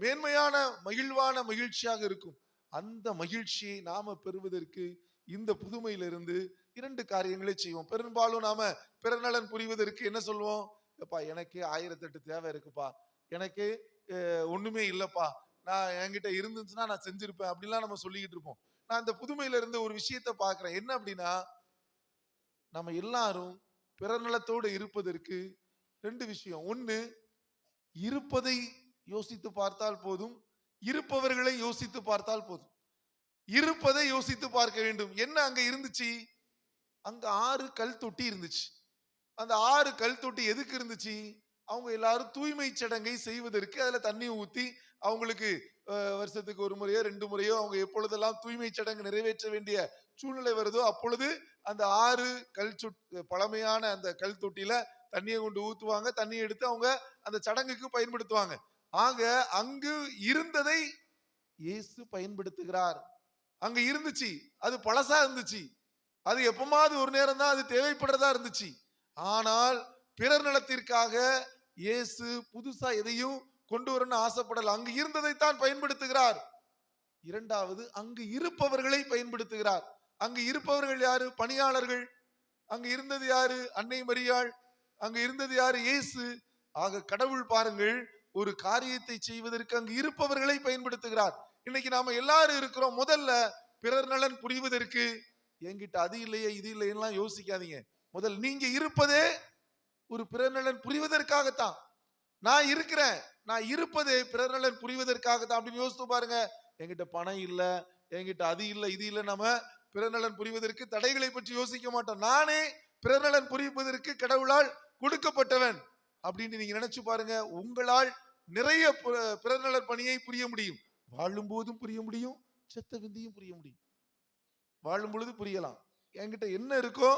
மேன்மையான மகிழ்வான மகிழ்ச்சியாக இருக்கும். அந்த மகிழ்ச்சியை நாம பெறுவதற்கு இந்த புதுமையிலிருந்து 2 காரியங்களை செய்வோம். பெரும்பாலும் நாம பிறநலன் புரிவதற்கு என்ன சொல்லுவோம்? எப்பா எனக்கு 1008 தேவை இருக்குப்பா, எனக்கு ஒண்ணுமே இல்லப்பா, நான் என்கிட்ட இருந்துச்சுன்னா நான் செஞ்சிருப்பேன் அப்படிலாம் நம்ம சொல்லிக்கிட்டு இருப்போம். நான் இந்த புதுமையில இருந்து ஒரு விஷயத்தை பார்க்கிறேன். என்ன அப்படின்னா, நம்ம எல்லாரும் பிறநலத்தோடு இருப்பதற்கு 2 விஷயம். ஒண்ணு, இருப்பதை யோசித்து பார்த்தால் போதும், இருப்பவர்களை யோசித்து பார்த்தால் போதும். இருப்பதை யோசித்து பார்க்க வேண்டும். என்ன அங்க இருந்துச்சு? அங்க 6 கல் தொட்டி இருந்துச்சு. அந்த 6 கல் தொட்டி எதுக்கு இருந்துச்சு? அவங்க எல்லாரும் தூய்மை சடங்கை செய்வதற்கு அதுல தண்ணி ஊத்தி அவங்களுக்கு வருஷத்துக்கு 1 முறையோ 2 முறையோ அவங்க எப்பொழுதெல்லாம் தூய்மை சடங்கு நிறைவேற்ற வேண்டிய சூழ்நிலை வருதோ அப்பொழுது அந்த 6 பழமையான அந்த கல் தொட்டியில தண்ணியை கொண்டு ஊத்துவாங்க. தண்ணி எடுத்து அவங்க அந்த சடங்குக்கு பயன்படுத்துவாங்க. ஆக அங்கு இருந்ததை இயேசு பயன்படுத்துகிறார். அங்க இருந்துச்சு, அது பழசா இருந்துச்சு, அது எப்பமாவது ஒரு நேரம் தான் அது தேவைப்படுறதா இருந்துச்சு. ஆனால் பிறர் நலத்திற்காக இயேசு புதுசா எதையும் கொண்டு வரணும்னு ஆசைப்படல. அங்கு இருந்ததைத்தான் பயன்படுத்துகிறார். இரண்டாவது, அங்கு இருப்பவர்களை பயன்படுத்துகிறார். அங்கு இருப்பவர்கள் யாரு? பணியாளர்கள். அங்கு இருந்தது யாரு? அன்னை மரியாள். அங்கு இருந்தது யாரு? இயேசு. ஆக கடவுள் பாருங்கள், ஒரு காரியத்தை செய்வதற்கு அங்கு இருப்பவர்களை பயன்படுத்துகிறார். இன்னைக்கு நாம எல்லாரும் இருக்கிறோம். முதல்ல பிறர் நலன் புரிவதற்கு என்கிட்ட அது இல்லையே இது இல்லைன்னா யோசிக்காதீங்க. முதல் நீங்க இருப்பதே ஒரு பிறர் நலன் புரிவதற்காகத்தான். நான் இருக்கிறேன், நான் இருப்பதே பிறர் நலன் புரிவதற்காகத்தான் அப்படின்னு யோசித்து பாருங்க. என்கிட்ட பணம் இல்ல, என்கிட்ட அது இல்ல இது இல்ல, நம்ம பிறர் நலன் புரிவதற்கு தடைகளை பற்றி யோசிக்க மாட்டோம். நானே பிறர் நலன் புரிவதற்கு கடவுளால் கொடுக்கப்பட்டவன் அப்படின்னு நீங்க நினைச்சு பாருங்க. உங்களால் நிறைய பிறர் நலன் பணியை புரிய முடியும். வாழும் போதும் புரிய முடியும், செத்த விந்தியும் புரிய முடியும். வாழும் பொழுது புரியலாம். என்கிட்ட என்ன இருக்கோ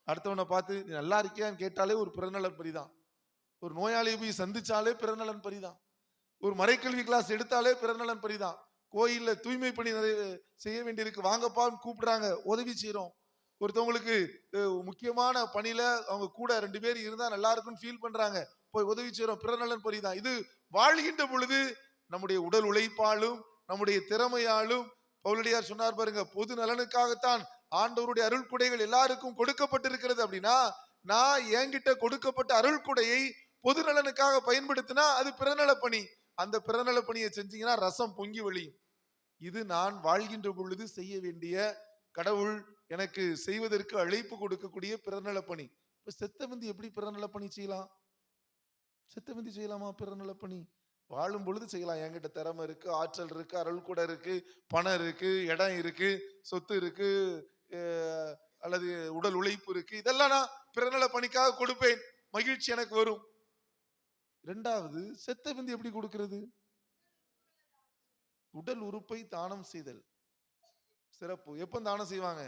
அடுத்தவனை பார்த்து நீ நல்லா இருக்கியான்னு கேட்டாலே ஒரு பிறநலன் பரிதான். ஒரு நோயாளியை போய் சந்திச்சாலே பிறநலன் பரிதான். ஒரு மறைக்கல்வி கிளாஸ் எடுத்தாலே பிறநலன் பரிதான். கோயில்ல தூய்மை பணி செய்ய வேண்டியிருக்கு, வாங்கப்பான்னு கூப்பிடுறாங்க, உதவி செய்யறோம். ஒருத்தவங்களுக்கு முக்கியமான பணியில அவங்க கூட 2 பேர் இருந்தா நல்லா இருக்கும்னு ஃபீல் பண்றாங்க, போய் உதவி செய்யறோம், பிறநலன் பரிதான். இது வாழ்கின்ற பொழுது நம்முடைய உடல் உழைப்பாலும் நம்முடைய திறமையாலும், பவுலடியார் சொன்னார் பாருங்க, பொது நலனுக்காகத்தான் ஆண்டவருடைய அருள் கொடைகள் எல்லாருக்கும் கொடுக்கப்பட்டிருக்கிறது. அப்படின்னா நான் என்கிட்ட கொடுக்கப்பட்ட அருள் கொடையை பொது நலனுக்காக பயன்படுத்தினா அது பிறநல பணி. அந்த பிறநல பணியை செஞ்சீங்கன்னா ரசம் பொங்கி வழியும். இது நான் வாழ்கின்ற பொழுது செய்ய வேண்டிய, கடவுள் எனக்கு செய்வதற்கு அழைப்பு கொடுக்கக்கூடிய பிறநல பணி. இப்ப செத்தவந்தி எப்படி பிறநல பணி செய்யலாம்? செத்தவந்தி செய்யலாமா பிறநல பணி? வாழும் பொழுது செய்யலாம். என்கிட்ட திறமை இருக்கு, ஆற்றல் இருக்கு, அருள் கூட இருக்கு, பணம் இருக்கு, இடம் இருக்கு, சொத்து இருக்கு, அல்லது உடல் உழைப்பு இருக்கு, இதெல்லாம் நான் பிறநல பணிக்காக கொடுப்பேன், மகிழ்ச்சி எனக்கு வரும். 2வது, செத்த விந்து எப்படி கொடுக்கிறது? உடல் உறுப்பை தானம் செய்தல் சிறப்பு. எப்ப தானம் செய்வாங்க?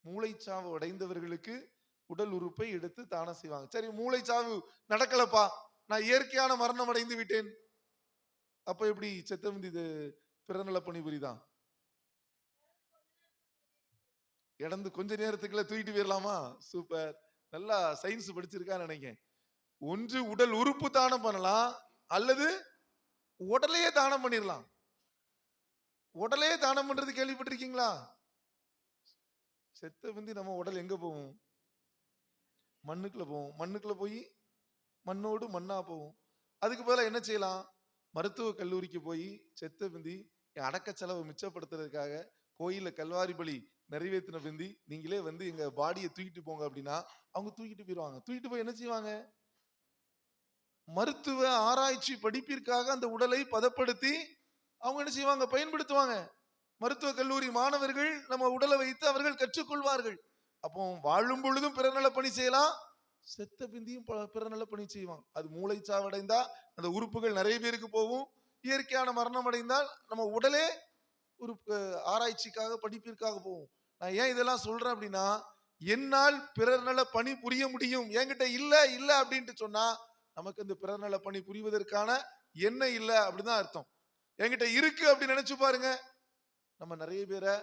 மூளைச்சாவு அடைந்தவர்களுக்கு உடல் உறுப்பை எடுத்து தானம் செய்வாங்க. சரி, மூளைச்சாவு நடக்கலப்பா, நான் இயற்கையான மரணம் அடைந்து விட்டேன், அப்ப எப்படி செத்த விந்து இது பிறநல பணி புரிதான்? இடந்து கொஞ்ச நேரத்துக்குள்ள தூக்கிட்டு போயிடலாமா? சூப்பர், நல்லா சயின்ஸ் படிச்சிருக்கான்னு நினைக்கிறேன். ஒன்று உடல் உறுப்பு தானம் பண்ணலாம், அல்லது உடலையே தானம் பண்ணிடலாம். உடலையே தானம் பண்றது கேள்விப்பட்டிருக்கீங்களா? செத்த விந்து நம்ம உடல் எங்க போகும்? மண்ணுக்குள்ள போகும். மண்ணுக்குள்ள போய் மண்ணோடு மண்ணா போகும். அதுக்கு பதிலா என்ன செய்யலாம்? மருத்துவ கல்லூரிக்கு போய் செத்த விந்தி என் அடக்க செலவை மிச்சப்படுத்துறதுக்காக கோயில கல்வாரி பலி நிறைவேற்றின பிந்தி நீங்களே வந்து எங்க பாடியை தூக்கிட்டு போங்க அப்படின்னா அவங்க தூக்கிட்டு போயிடுவாங்க. தூக்கிட்டு போய் என்ன செய்வாங்க? மருத்துவ ஆராய்ச்சி படிப்பிற்காக அந்த உடலை பதப்படுத்தி அவங்க என்ன செய்வாங்க? பயன்படுத்துவாங்க. மருத்துவ கல்லூரி மாணவர்கள் நம்ம உடலை வைத்து அவர்கள் கற்றுக்கொள்வார்கள். அப்போ வாழும் பொழுதும் பிறநல பணி செய்யலாம், செத்த பிந்தியும் பிறநல பணி செய்வான். அது மூளை சாவடைந்தா அந்த உறுப்புகள் நிறைய பேருக்கு போகும். இயற்கையான மரணம் அடைந்தால் நம்ம உடலே ஒரு ஆராய்ச்சிக்காக படிப்பிற்காக போகும். நான் ஏன் இதெல்லாம் சொல்றேன் அப்படின்னா, என்னால் பிறர்நல பணி புரிய முடியும், என்கிட்ட இல்ல இல்ல அப்படின்ட்டு சொன்னா நமக்கு இந்த பிறர்நல பணி புரிவதற்கான என்ன இல்லை அப்படிதான் அர்த்தம். என்கிட்ட இருக்கு அப்படின்னு நினைச்சு பாருங்க, நம்ம நிறைய பேரை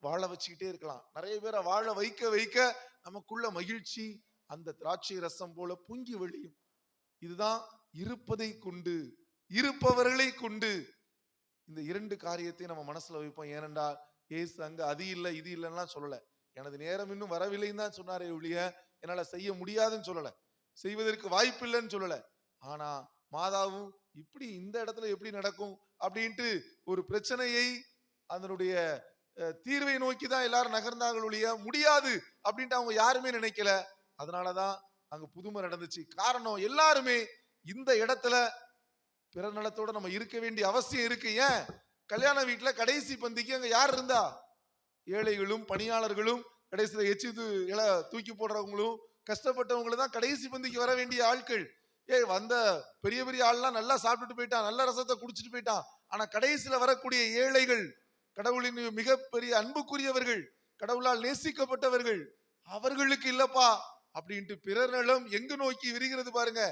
வாழ வச்சுக்கிட்டே இருக்கலாம். நிறைய பேரை வாழ வைக்க வைக்க நமக்குள்ள மகிழ்ச்சி அந்த திராட்சை ரசம் போல பொங்கி வழியும். இதுதான் இருப்பதை கொண்டு, இருப்பவர்களை கொண்டு இந்த 2 காரியத்தை நம்ம மனசுல வைப்போம். ஏனென்றால் ஏசு அங்க அது இல்லை இது இல்லைன்னா சொல்லல. எனது நேரம் இன்னும் வரவில்லைன்னு தான் சொன்னாரே ஒழிய என்னால செய்ய முடியாதுன்னு சொல்லல, செய்வதற்கு வாய்ப்பு இல்லைன்னு சொல்லல. ஆனா மாதாவும் இப்படி இந்த இடத்துல எப்படி நடக்கும் அப்படின்ட்டு ஒரு பிரச்சனையை அதனுடைய தீர்வை நோக்கி தான் எல்லாரும் நகர்ந்தார்கள் ஒழிய முடியாது அப்படின்ட்டு அவங்க யாருமே நினைக்கல. அதனாலதான் அங்க புதுமை நடந்துச்சு. காரணம் எல்லாருமே இந்த இடத்துல பிறநலத்தோட நம்ம இருக்க வேண்டிய அவசியம் இருக்கு. ஏன்? கல்யாண வீட்டுல கடைசி பந்திக்கு அங்க யார் இருந்தா? ஏழைகளும் பணியாளர்களும் கடைசியில எச்சி தூக்கி போடுறவங்களும் கஷ்டப்பட்டவங்களும் தான் கடைசி பந்திக்கு வர வேண்டிய ஆட்கள். வந்த பெரிய பெரிய ஆள்லாம் நல்லா சாப்பிட்டுட்டு போயிட்டான், நல்ல ரசத்தை குடிச்சிட்டு போயிட்டான். ஆனா கடைசியில வரக்கூடிய ஏழைகள், கடவுளின் மிகப்பெரிய அன்புக்குரியவர்கள், கடவுளால் நேசிக்கப்பட்டவர்கள், அவர்களுக்கு இல்லப்பா அப்படின்ட்டு பிறர் நலம் எங்கு நோக்கி விரிகிறது பாருங்க.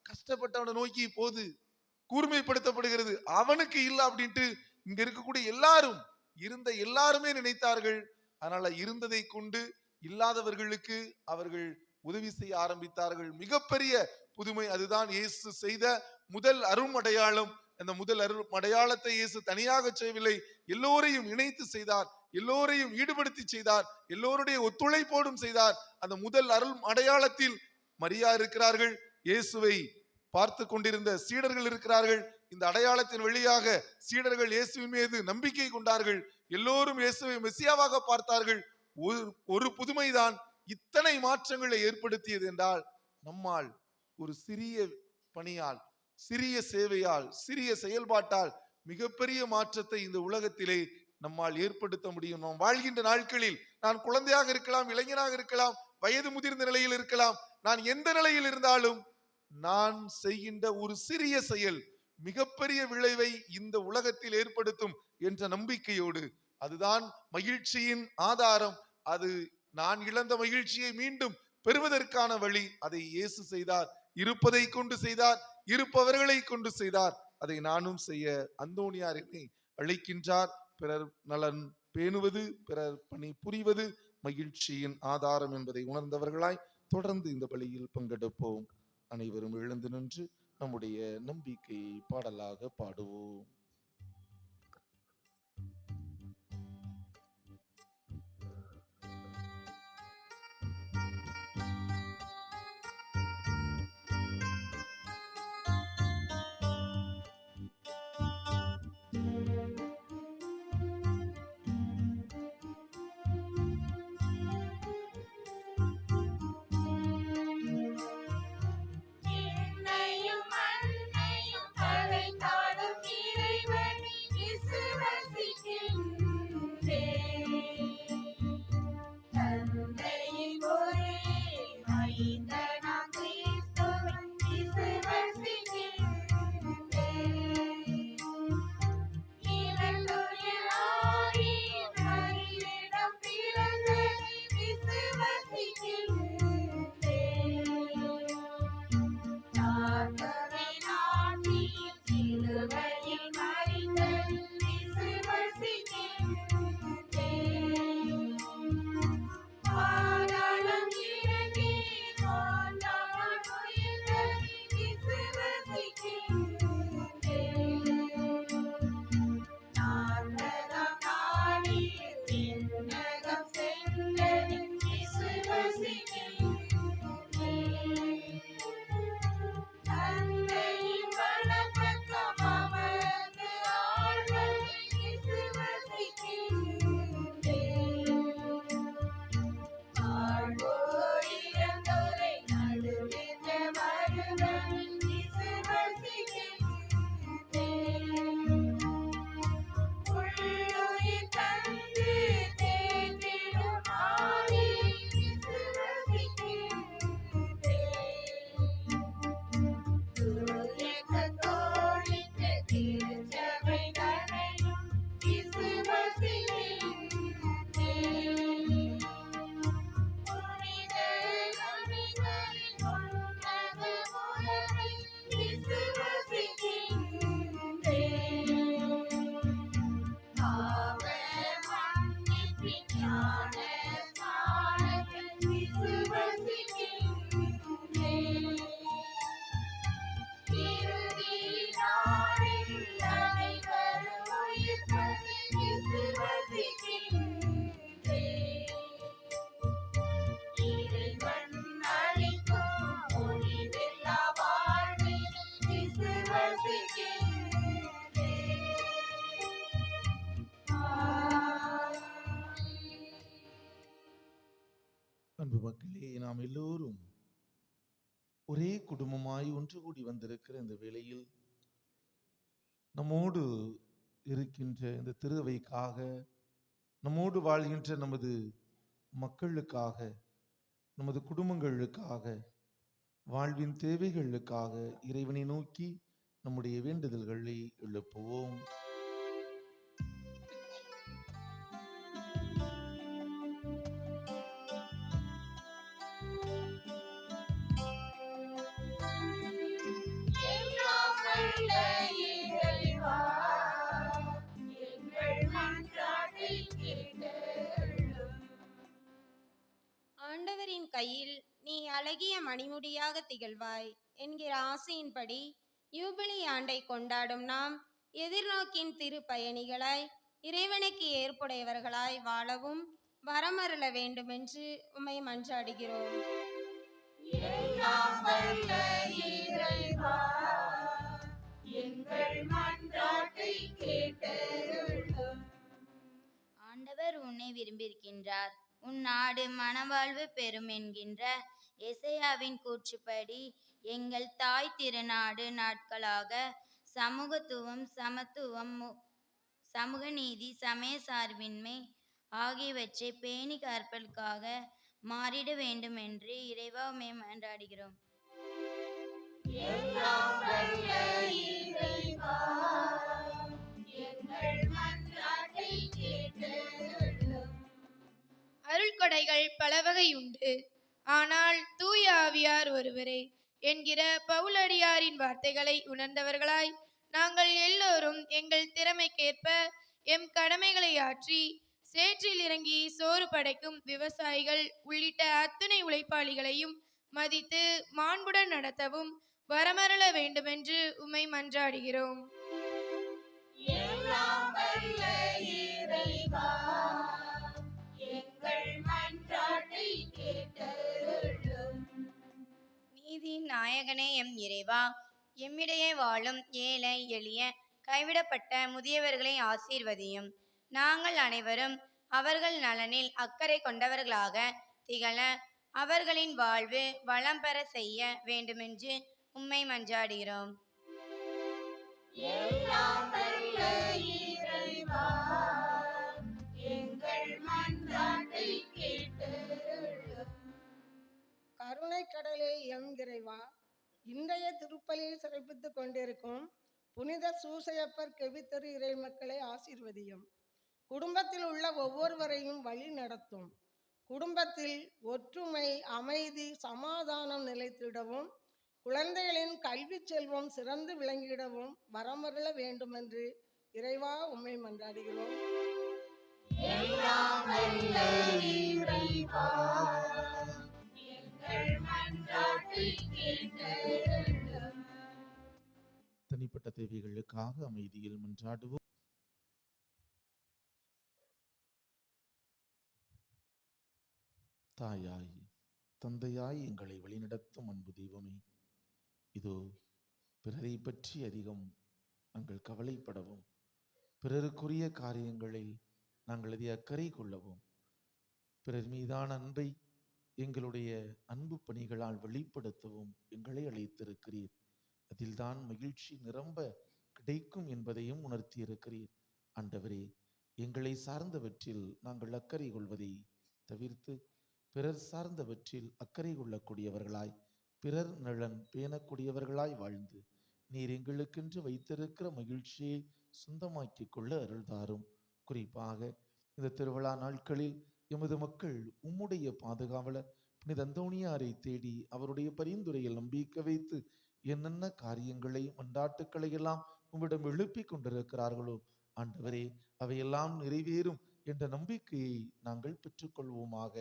கஷ்டப்பட்டவனை நோக்கி போது கூர்மைப்படுத்தப்படுகிறது. அவனுக்கு இல்ல அப்படின்ட்டு இங்க இருக்கக்கூடிய எல்லாரும், இருந்த எல்லாருமே நினைத்தார்கள். அதனால இருந்ததை கொண்டு இல்லாதவர்களுக்கு அவர்கள் உதவி செய்ய ஆரம்பித்தார்கள். மிகப்பெரிய புதுமை. அதுதான் இயேசு செய்த முதல் அரும் அடையாளம். அந்த முதல் அரும் அடையாளத்தை இயேசு தனியாக செய்யவில்லை, எல்லோரையும் இணைத்து செய்தார், எல்லோரையும் ஈடுபடுத்தி செய்தார், எல்லோருடைய ஒத்துழைப்போடும் செய்தார். அந்த முதல் அருள் அடையாளத்தில் மரியா இருக்கிறார்கள். இயேசுவை பார்த்து கொண்டிருந்த சீடர்கள் இருக்கிறார்கள். இந்த அடையாளத்தின் வழியாக சீடர்கள் இயேசுவின் மீது நம்பிக்கை கொண்டார்கள். எல்லோரும் இயேசுவை மெசியாவாக பார்த்தார்கள். ஒரு புதுமைதான் இத்தனை மாற்றங்களை ஏற்படுத்தியது என்றால், நம்மால் ஒரு சிறிய பணியால், சிறிய சேவையால், சிறிய செயல்பாட்டால் மிகப்பெரிய மாற்றத்தை இந்த உலகத்திலே நம்மால் ஏற்படுத்த முடியும். நாம் வாழ்கின்ற நாட்களில் நான் குழந்தையாக இருக்கலாம், இளைஞனாக இருக்கலாம், வயது முதிர்ந்த நிலையில் இருக்கலாம், நான் எந்த நிலையில் இருந்தாலும் நான் செய்கின்ற ஒரு சிறிய செயல் மிகப்பெரிய விளைவை இந்த உலகத்தில் ஏற்படுத்தும் என்ற நம்பிக்கையோடு, அதுதான் மகிழ்ச்சியின் ஆதாரம். அது நான் இழந்த மகிழ்ச்சியை மீண்டும் பெறுவதற்கான வழி. அதை இயேசு செய்தார். இருப்பதை கொண்டு செய்தார், இருப்பவர்களை கொண்டு செய்தார். அதை நானும் செய்ய அந்தோனியார் என்னை அழைக்கின்றார். பிறர் நலன் பேணுவது, பிறர் பணி புரிவது மகிழ்ச்சியின் ஆதாரம் என்பதை உணர்ந்தவர்களாய் தொடர்ந்து இந்த பலியில் பங்கெடுப்போம். அனைவரும் எழுந்து நின்று நம்முடைய நம்பிக்கையை பாடலாக பாடுவோம். என்னையும் மண்ணையும் படைத்தாடும் இறைவனை விசுவசிக்கின்றேன். தந்தையின் ஒரே மைந்தனாம் கிறிஸ்துவை விசுவசிக்கின்றேன். இவன் தூய ஆவியின் வழியிடம் பிறந்ததை விசுவசிக்கின்றேன். தாத்தவின் ஆட்சியில் சிலுவையில் மரித்ததை விசுவசிக்கின்றேன். பாதாளம் இறங்கி மூன்றாம் நாள் உயிர்த்ததை விசுவசிக்கின்றேன். நாற்பதாம் நாளில் விண்ணகம் சென்றதை விசுவசிக்கின்றேன். தந்தையின் வலப்பக்கம் அமர்ந்து ஆள்வதை விசுவசிக்கின்றேன். வாழ்வோர் இறந்தோரை நடுவிற்று வருவதை விசுவசிக்கின்றேன். உள்ளுயிர் தந்து தேற்றிடும் ஆவியை விசுவசிக்கின்றேன். தூய கத்தோலிக்க திருச்சபை தன்னையும் விசுவசிக்கின்றேன். புனித நபிகளின் உன்னத உறவை விசுவசிக்கின்றேன். பாவ மன்னிப்பின் ஞான ஸ்நானத்தை விசுவசிக்கின்றேன். இறுதி நாளில் அனைவரும் உயிர்ப்பதை விசுவசிக்கின்றேன். இறைவன் அளிக்கும் முடிவில்லா வாழ்வினை விசுவசிக்கின்றேன். அன்பு மக்களே, நாம் எல்லோரும் ஒரே குடும்பமாய் ஒன்று கூடி வந்திருக்கிற இந்த வேளையில் நம்மோடு இருக்கின்ற இந்த திருவைக்காக, நம்மோடு வாழ்கின்ற நமது மக்களுக்காக, நமது குடும்பங்களுக்காக, வாழ்வின் தேவைகளுக்காக இறைவனை நோக்கி நம்முடைய வேண்டுதல்களை எழுப்புவோம். எல்லாம் வல்ல இறைவா, எங்கள் மன்றாட்டை கேட்டருளும். ஆண்டவரின் கையில் நீ அழகிய மணிமுடியாக திகழ்வாய் என்கிற ஆசையின்படி யூபிலி ஆண்டை கொண்டாடும் நாம் எதிர்நோக்கின் திருப்பயணிகளாய் இறைவனுக்கு ஏற்புடையவர்களாய் வாழவும் வரமருள வேண்டுமென்று உம்மை மன்றாடுகிறோம். எல்லாம் வல்ல இறைவா, விரும்பியிருக்கின்றார். உன் நாடு மனவாழ்வு பெறும் என்கின்ற எசையாவின் கூற்றுப்படி எங்கள் தாய் திருநாடு நாட்களாக சமூகத்துவம், சமத்துவம், சமூக நீதி, சமய சார்பின்மை ஆகியவற்றை பேணி காப்பதற்காக மாறிட வேண்டும் என்று இறைவா உம்மை மன்றாடுகிறோம். எல்லாம் வல்ல இறைவா, எங்கள் மன்றாட்டை கேட்டருளும். அருள்கொடைகள் பல வகை உண்டு, ஆனால் தூய ஆவியார் ஒருவரே என்கிற பவுலடியாரின் வார்த்தைகளை உணர்ந்தவர்களாய் நாங்கள் எல்லோரும் எங்கள் திறமைக்கேற்ப எம் கடமைகளை ஆற்றி சேற்றில் இறங்கி சோறு படைக்கும் விவசாயிகள் உள்ளிட்ட அத்தனை உழைப்பாளிகளையும் மதித்து மாண்புடன் நடத்தவும் வரமருள வேண்டுமென்று உம்மை மன்றாடுகிறோம். எல்லாம் வல்ல இறைவா, எங்கள் மன்றாட்டை கேட்டருளும். நீதியின் நாயகனே எம் இறைவா, எம்மிடையே வாழும் ஏழை எளிய கைவிடப்பட்ட முதியவர்களை ஆசீர்வதியும். நாங்கள் அனைவரும் அவர்கள் நலனில் அக்கறை கொண்டவர்களாக திகழ அவர்களின் வாழ்வு வளம் பெற செய்ய வேண்டுமென்று உம்மை மன்றாடுகிறோம். எல்லாம் வல்ல இறைவா, எங்கள் மன்றாட்டை கேட்டருளும். கருணை கடலே எம் இறைவா, இன்றைய திருப்பலியில் சிறப்பித்துக் கொண்டிருக்கும் புனித சூசையப்பர் கெவித்தரு இறை மக்களை ஆசீர்வதியும். குடும்பத்தில் உள்ள ஒவ்வொருவரையும் வழி நடத்தும். குடும்பத்தில் ஒற்றுமை, அமைதி, சமாதானம் நிலைத்திடவும் குழந்தைகளின் கல்வி செல்வம் சிறந்து விளங்கிடவும் வரமருள வேண்டுமென்று இறைவா உம்மை மன்றாடுகிறோம். எல்லாம் வல்ல இறைவா, எங்கள் மன்றாட்டை கேட்டருளும். தனிப்பட்ட தேவைகளுக்காக அமைதியில் மன்றாடுவோம். தாயாய், தந்தையாய் எங்களை வழிநடத்தும் அன்பு தெய்வமே, இதோ பிறரை பற்றி அதிகம் நாங்கள் கவலைப்படவும், பிறருக்குரிய காரியங்களில் நாங்கள் அதிக அக்கறை கொள்ளவும், பிறர் மீதான அன்பை எங்களுடைய அன்பு பணிகளால் வெளிப்படுத்தவும் எங்களை அழைத்திருக்கிறீர். அதில்தான் மகிழ்ச்சி நிரம்ப கிடைக்கும் என்பதையும் உணர்த்தியிருக்கிறீர். ஆண்டவரே, எங்களை சார்ந்தவற்றில் நாங்கள் அக்கறை கொள்வதை தவிர்த்து பிறர் சார்ந்தவற்றில் அக்கறை கொள்ளக்கூடியவர்களாய், பிறர் நலன் பேணக்கூடியவர்களாய் வாழ்ந்து நீர் எங்களுக்கென்று வைத்திருக்கிற மகிழ்ச்சியை சொந்தமாக்கி கொள்ள அருள்தாரும். குறிப்பாக இந்த திருவிழா நாட்களில் எமது மக்கள் உம்முடைய பாதுகாவலர் புனித அந்தோணியாரை தேடி அவருடைய பரிந்துரையில் நம்பிக்கை வைத்து என்னென்ன காரியங்களை மன்றாட்டுக்களை எல்லாம் உம்மிடம் எழுப்பி கொண்டிருக்கிறார்களோ ஆண்டவரே, அவையெல்லாம் நிறைவேறும் என்ற நம்பிக்கையை நாங்கள் பெற்றுக்கொள்வோமாக.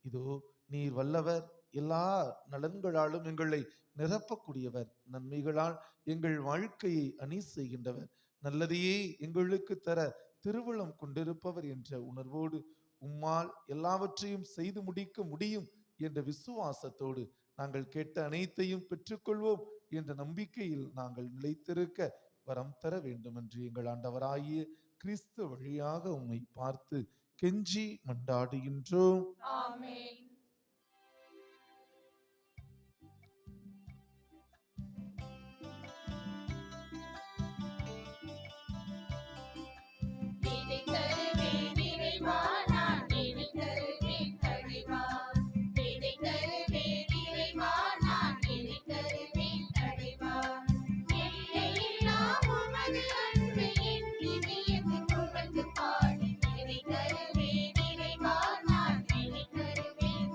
இதோ நீர் வல்லவர், எல்லா நலன்களாலும் எங்களை நிரப்பக்கூடியவர், நன்மைகளால் எங்கள் வாழ்க்கையை அணி செய்கின்றவர், நல்லதையே எங்களுக்கு தர திருவுளம் கொண்டிருப்பவர் என்ற உணர்வோடு உம்மால் எல்லாவற்றையும் செய்து முடிக்க முடியும் என்ற விசுவாசத்தோடு நாங்கள் கேட்ட அனைத்தையும் பெற்றுக்கொள்வோம் என்ற நம்பிக்கையில் நாங்கள் நிலைத்திருக்க வரம் தர வேண்டும் என்று எங்கள் ஆண்டவராகிய கிறிஸ்து வழியாக உம்மை பார்த்து கெஞ்சி மன்றாடுகின்றோம். ஆமென். விடை தருவேன் இறைவா, நான் விடை தருவேன் தலைவா. விடை தருவேன் இறைவா, நான் விடை தருவேன் தலைவா. எல்லையில்லா உமது அன்பை என் இதயத்தில் புகழ்ந்து பாடி விடை தருவேன் இறைவா, நான் விடை தருவேன்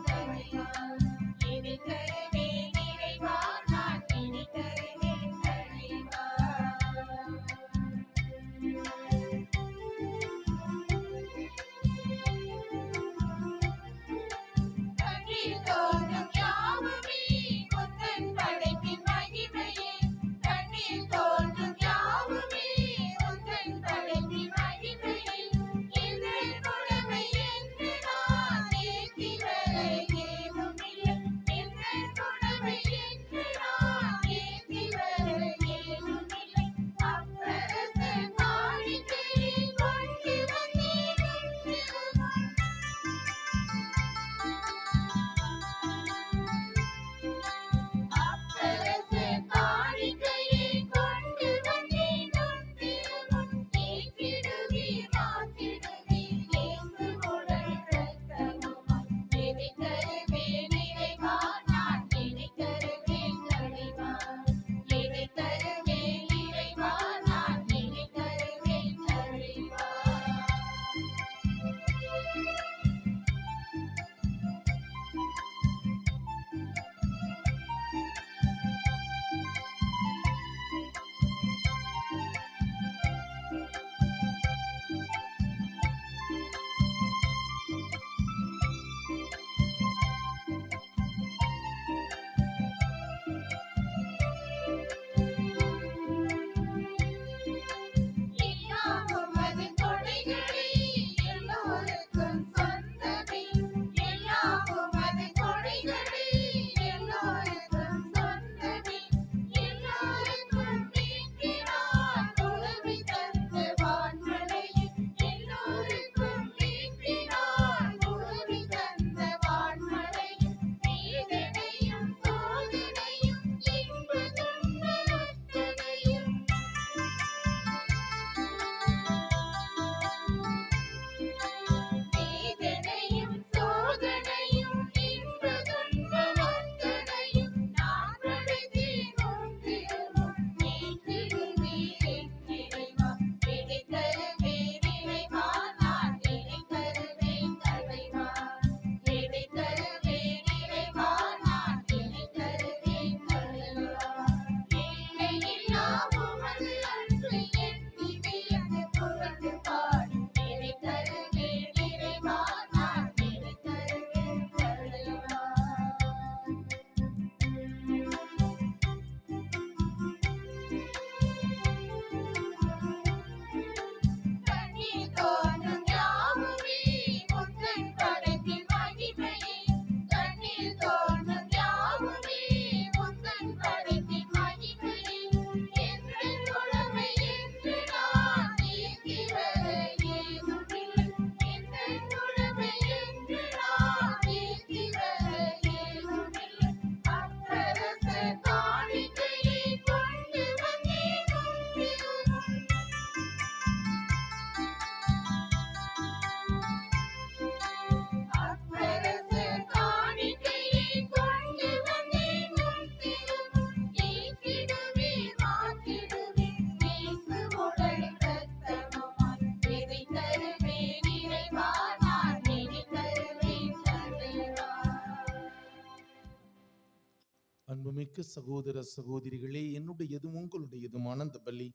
அன்புமிக்க சகோதர சகோதரிகளே, என்னுடையதும் உங்களுடையதும் ஆனந்த பலி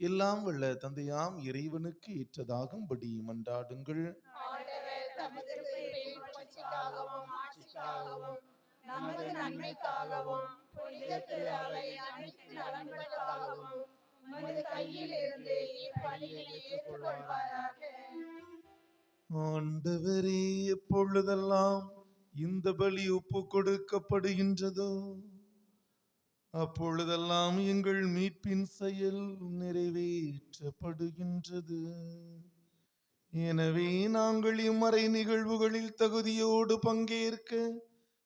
எல்லாம் வல்ல தந்தையாம் இறைவனுக்கு ஏற்றதாகும்படி மன்றாடுங்கள். ஆண்டவர் தமது பேரின் புகழ்ச்சிக்காகவும் ஆட்சிக்காகவும் நமது நன்மைக்காகவும் புனித திரு அவை அனைத்து நலன்களுக்காகவும் உமது கையில் இருந்து இப்பணியை ஏற்றுக்கொள்வாராக. ஆண்டவரே, எப்பொழுதெல்லாம் இந்த பலி ஒப்பு கொடுக்கப்படுகின்றதோ அப்பொழுதெல்லாம் எங்கள் மீட்பின் செயல் நிறைவேற்றப்படுகின்றது. எனவே நாங்கள் இம்மறை நிகழ்வுகளில் தகுதியோடு பங்கேற்க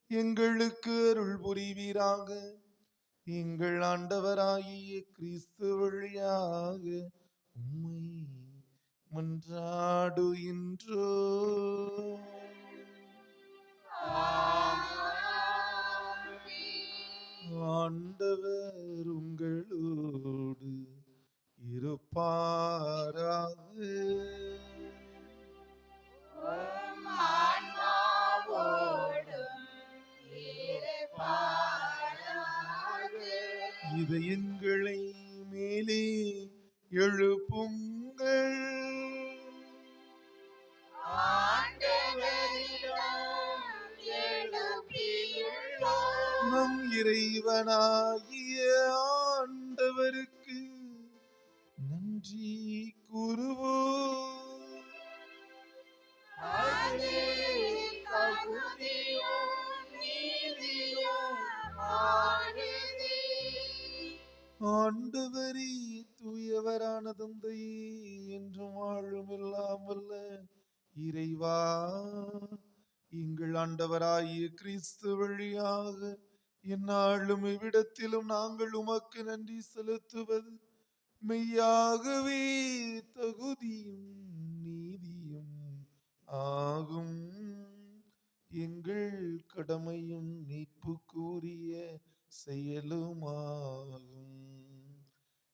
எங்களுக்கு அருள் புரிவீராக. எங்கள் ஆண்டவராகிய கிறிஸ்து வழியாக உம்மை மன்றாடுகின்றோ. ஆண்டவர் உங்களோடு இருப்பாராக. உம் ஆன்மாவோடும் இருப்பாராக. இதயங்களை மேலே எழுப்புங்கள். ஆண்டவரிடம் எழுப்பியுள்ளோம். நம் இறைவனாகிய ஆண்டவருக்கு நன்றி கூறுவோம். அது தகுதியும் நீதியும் ஆனதே. ஆண்டவரே, தூயவரான தந்தையே, என்றும் வாழும் எல்லாம் வல்ல இறைவா, எங்கள் ஆண்டவராகிய கிறிஸ்து வழியாக எந்நாளும் இவ்விடத்திலும் நாங்கள் உமக்கு நன்றி செலுத்துவது மெய்யாகவே தகுதியும் நீதியும் ஆகும். எங்கள் கடமையும் மீட்புக்குரிய செயலுமாகும்.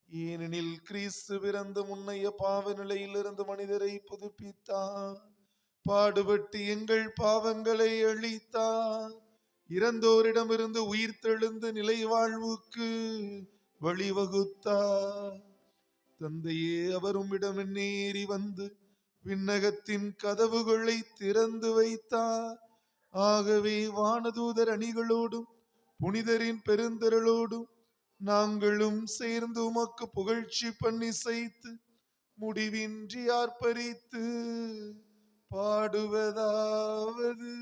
ஏனெனில் கிறிஸ்து பிறந்த முன்னைய பாவ நிலையிலிருந்து மனிதரை புதுப்பித்தார், பாடுபட்டு எங்கள் பாவங்களை அழித்தார், இறந்தோரிடமிருந்து உயிர்த்தெழுந்து நிலை வாழ்வுக்கு வழிவகுத்தார். தந்தையே, அவர் உம்மிடம் நேரி வந்து விண்ணகத்தின் கதவுகளை திறந்து வைத்தார். ஆகவே வானதூதர் அணிகளோடும் புனிதரின் பெருந்திரளோடும் நாங்களும் சேர்ந்து உமக்கு புகழ்ச்சி பண்ணி செய்து முடிவின்றி ஆர்ப்பரித்து பாடுவதாவது: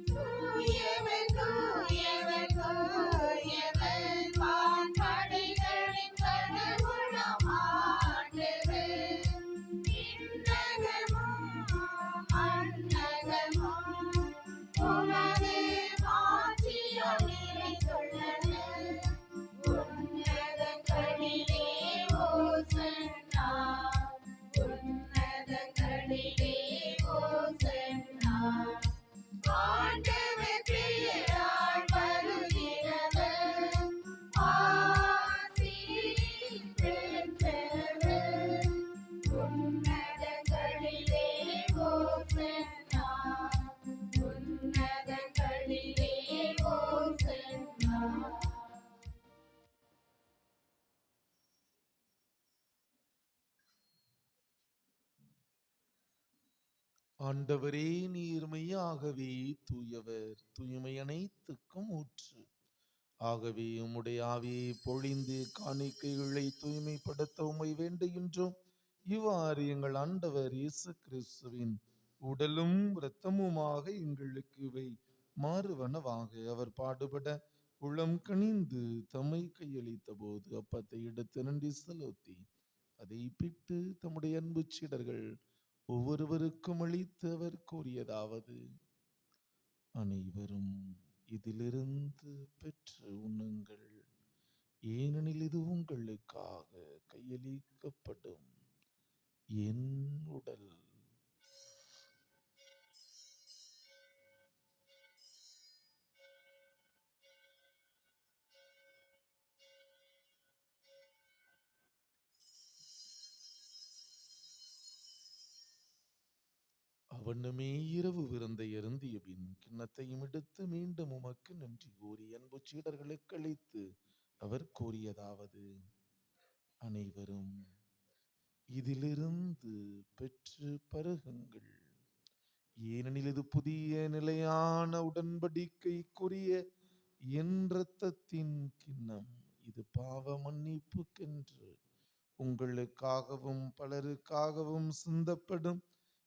தூயவர், தூயவர், தூயவர், வான்படைகளின் கடவுளாம் ஆண்டவர். விண்ணகமும் மண்ணகமும் உமது மாட்சியால் நிறைந்துள்ளன. உன்னதங்களிலே ஓசன்னா, உன்னதங்களிலே ஓசன்னா. ஆண்டவர் பெயரால் வருகிறவர் ஆசி பெற்றவர். உன்னதங்களிலே ஓசன்னா, உன்னதங்களிலே ஓசன்னா. ஆண்டவரே, நீர் மெய்யாகவே தூயவர், தூய்மை அனைத்துக்கும் ஊற்று. ஆகவே உம்முடைய ஆவியை பொழிந்து காணிக்கைகளை தூய்மைப்படுத்த உம்மை வேண்டுகின்றோம். இவ்வாறு எங்கள் ஆண்டவர் இயேசு கிறிஸ்துவின் உடலும் இரத்தமுமாக எங்களுக்கு இவை மாறுவனவாக. அவர் பாடுபட உளம் கனிந்து தம்மை கையளித்த போது அப்பத்தை எடுத்து நன்றி செலுத்தி அதை பிட்டு தம்முடைய அன்பு சீடர்கள் ஒவ்வொருவருக்கும் அளித்து அவர் கூறியதாவது: அனைவரும் இதிலிருந்து பெற்று உண்ணுங்கள், ஏனெனில் இது உங்களுக்காக கையளிக்கப்படும் என் உடல். அவ்வண்ணமே இரவு விருந்தை அருந்திய பின் கிண்ணத்தையும் எடுத்து மீண்டும் உமக்கு நன்றி கூறி அன்பு சீடர்களுக்கு அளித்து அவர் கூறியதாவது: அனைவரும் இதிலிருந்து பெற்று பருகுங்கள். ஏனெனில் இது புதிய நிலையான உடன்படிக்கைக்குரிய என் இரத்தத்தின் கிண்ணம். இது பாவ மன்னிப்புக்கென்று உங்களுக்காகவும் பலருக்காகவும் சிந்தப்படும்.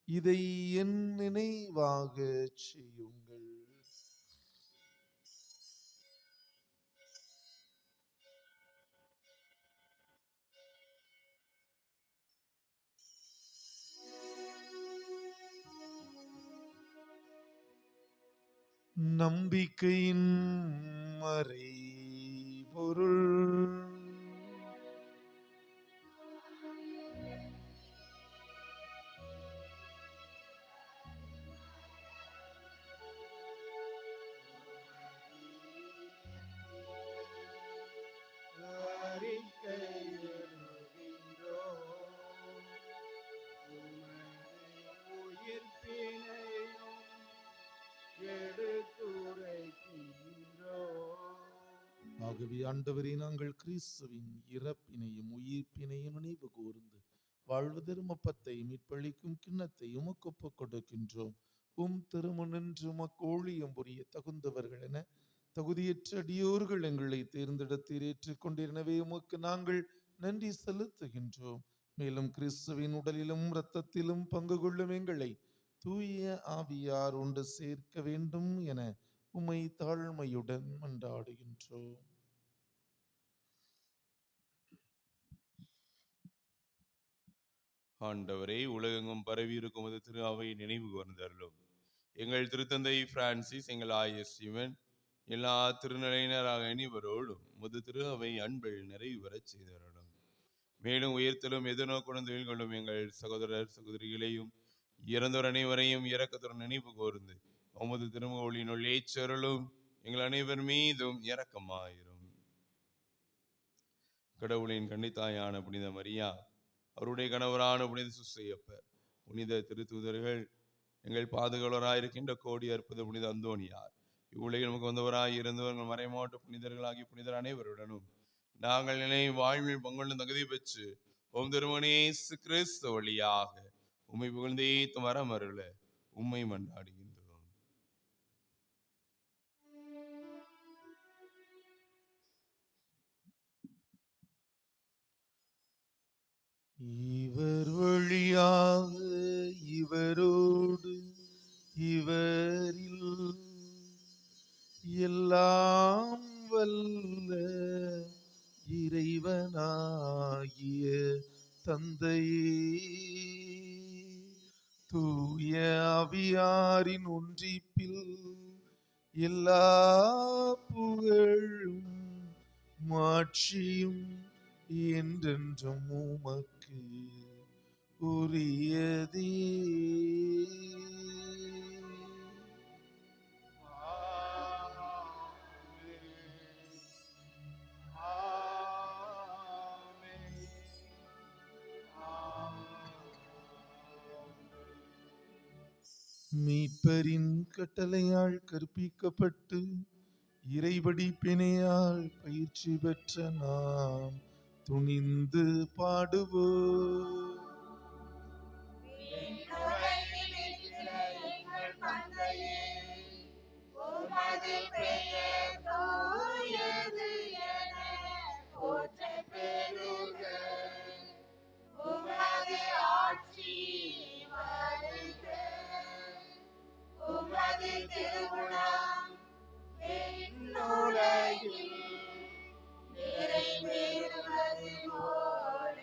இதை என் நினைவாக செய்யுங்கள். நம்பிக்கையின் மறை பொருள். ஆகவே ஆண்டவரே, நாங்கள் கிறிஸ்துவின் இறப்பினையும் உயிர்ப்பினையும் நினைவு கூர்ந்து வாழ்வு திருமப்பத்தை மீட்பளிக்கும் கிண்ணத்தை உமக்கு ஒப்புக் கொடுக்கின்றோம். திருமுனின்று உமக்கு ஊழியம் புரிய தகுந்தவர்கள் என தகுதியற்ற அடியோர்கள் எங்களை தேர்ந்தெடுத்து ஏற்றுக்கொண்டீர். எனவே உமக்கு நாங்கள் நன்றி செலுத்துகின்றோம். மேலும் கிறிஸ்துவின் உடலிலும் இரத்தத்திலும் பங்கு கொள்ளும் எங்களை தூய ஆவியார் ஒன்று சேர்க்க வேண்டும் என உம்மை தாழ்மையுடன் மன்றாடுகின்றோம். ஆண்டவரே, உலகெங்கும் பரவி இருக்கும் அது திரு அவை நினைவு கூர்ந்தருளும். எங்கள் திருத்தந்தை பிரான்சிஸ், எங்கள் ஆயர் சிவன், எல்லா திருநிலையினராக அனைவரோடும் முது திரு அவை அன்பில் நிறைவு பெறச் செய்தருளும். மேலும் உயர்த்தலும் எதிர்நோக்குடன் தொழில் கொள்ளும் எங்கள் சகோதரர் சகோதரிகளையும் இறந்தோர் அனைவரையும் இரக்கத்துடன் நினைவு கூர்ந்து உமது திருமுகொழியினுள் ஏற்றருளும். எங்கள் அனைவர் மீதும் இரக்கமாயிரும். கடவுளின் கன்னித்தாயான புனித மரியா, அவருடைய கணவரான புனித சுசையப்பர், புனித திருத்தூதர்கள், எங்கள் பாதுகாவலராயிருக்கின்ற கோடி அற்புத புனித அந்தோணியார், இவ்வுலகில் நமக்கு வந்தவராய் இருந்தவர்கள் மறைமாவட்ட புனிதர்களாகி புனிதர் அனைவருடனும் நாங்கள் நிலை வாழ்வில் பங்கொள்ளும் தகுதி பெற்று உம் திருமகனே இயேசு கிறிஸ்து வழியாக உம்மை புகழ்ந்தேத்து வரமருள உம்மை மன்றாடுகின்றோம். இவர் வழியாக இவரோடு இவரில் எல்லாம் வல்ல இறைவனாகிய தந்தையே, தூய ஆவியாரின் ஒன்றிப்பில் எல்லா புகழும் மாட்சியும் என்றென்றும் உமக்கு உரியதே. மீட்பரின் கட்டளையால் கற்பிக்கப்பட்டு இறைபடிப்பினையால் பயிற்சி பெற்ற நாம் துணிந்து பாடுவோம். உமது பெயர் தூயது என போற்றப் பெறுக. உமது ஆட்சி வருக. உமது திருவுளம் விண்ணுலகில் நிறைவேறுவது போல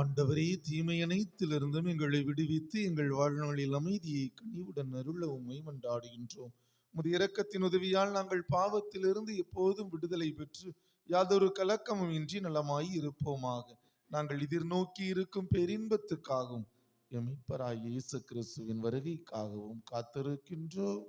ஆண்டவரே, தீமை அனைத்திலிருந்தும் எங்களை விடுவித்து எங்கள் வாழ்நாளில் அமைதியை கனிவுடன் அருள உம்மை மன்றாடுகின்றோம். உமது இரக்கத்தின் உதவியால் நாங்கள் பாவத்திலிருந்து எப்போதும் விடுதலை பெற்று யாதொரு கலக்கமும் இன்றி நலமாய் இருப்போமாக. நாங்கள் எதிர்நோக்கி இருக்கும் பேரின்பத்துக்காகவும் எம் மீட்பராகிய இயேசு கிறிஸ்துவின் வருகைக்காகவும் காத்திருக்கின்றோம்.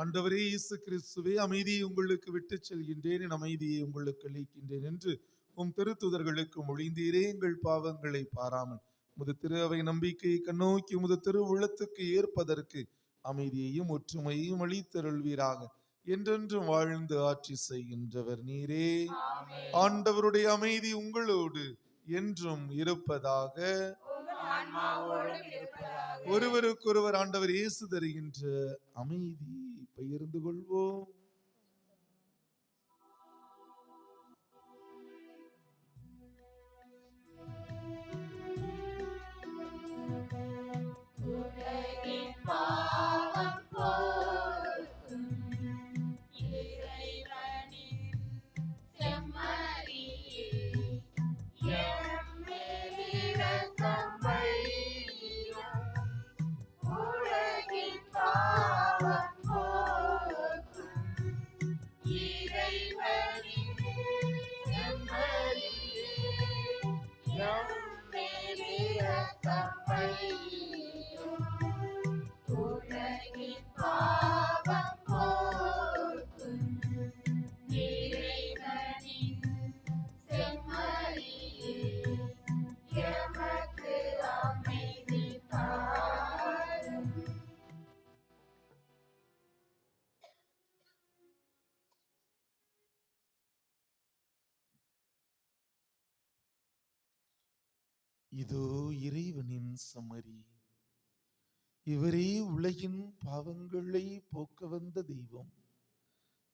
ஆண்டவரே இயேசு கிறிஸ்துவே, அமைதியை உங்களுக்கு விட்டுச் செல்கின்றேன், என் அமைதியை உங்களுக்கு அளிக்கின்றேன் என்று உம் திருத்துதர்களுக்கு மொழிந்தீரே. எங்கள் பாவங்களை பாராமல் உமது திரு அவை நம்பிக்கையை கண்ணோக்கி உமது திரு உள்ளத்துக்கு ஏற்பதற்கு அமைதியையும் ஒற்றுமையையும் அளித்தருள்வீராக. என்றென்றும் வாழ்ந்து ஆட்சி செய்கின்றவர் நீரே. ஆண்டவருடைய அமைதி உங்களோடு என்றும் இருப்பதாக. ஒருவருக்கொருவர் ஆண்டவர் இயேசு தருகின்ற அமைதியை பகிர்ந்து கொள்வோம். இதோ இறைவனின் சமரி. இவரே உலகின் பாவங்களை போக்க வந்த தெய்வம்.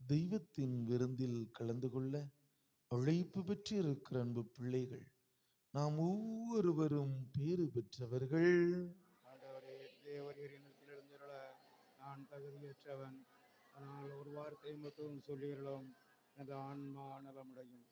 தெய்வத்தின் விருந்தில் கலந்து கொள்ள அழைப்பு பெற்றிருக்கிற அன்பு பிள்ளைகள், நாம் ஒவ்வொருவரும் பேறு பெற்றவர்கள். ஆண்டவரே, தேவரீர் எழுந்திருள நான் தகுதியற்றவன். ஆனால் ஒரு வார்த்தை மட்டும் சொல்லிடலாம், எனது ஆன்மா நலமடையும்.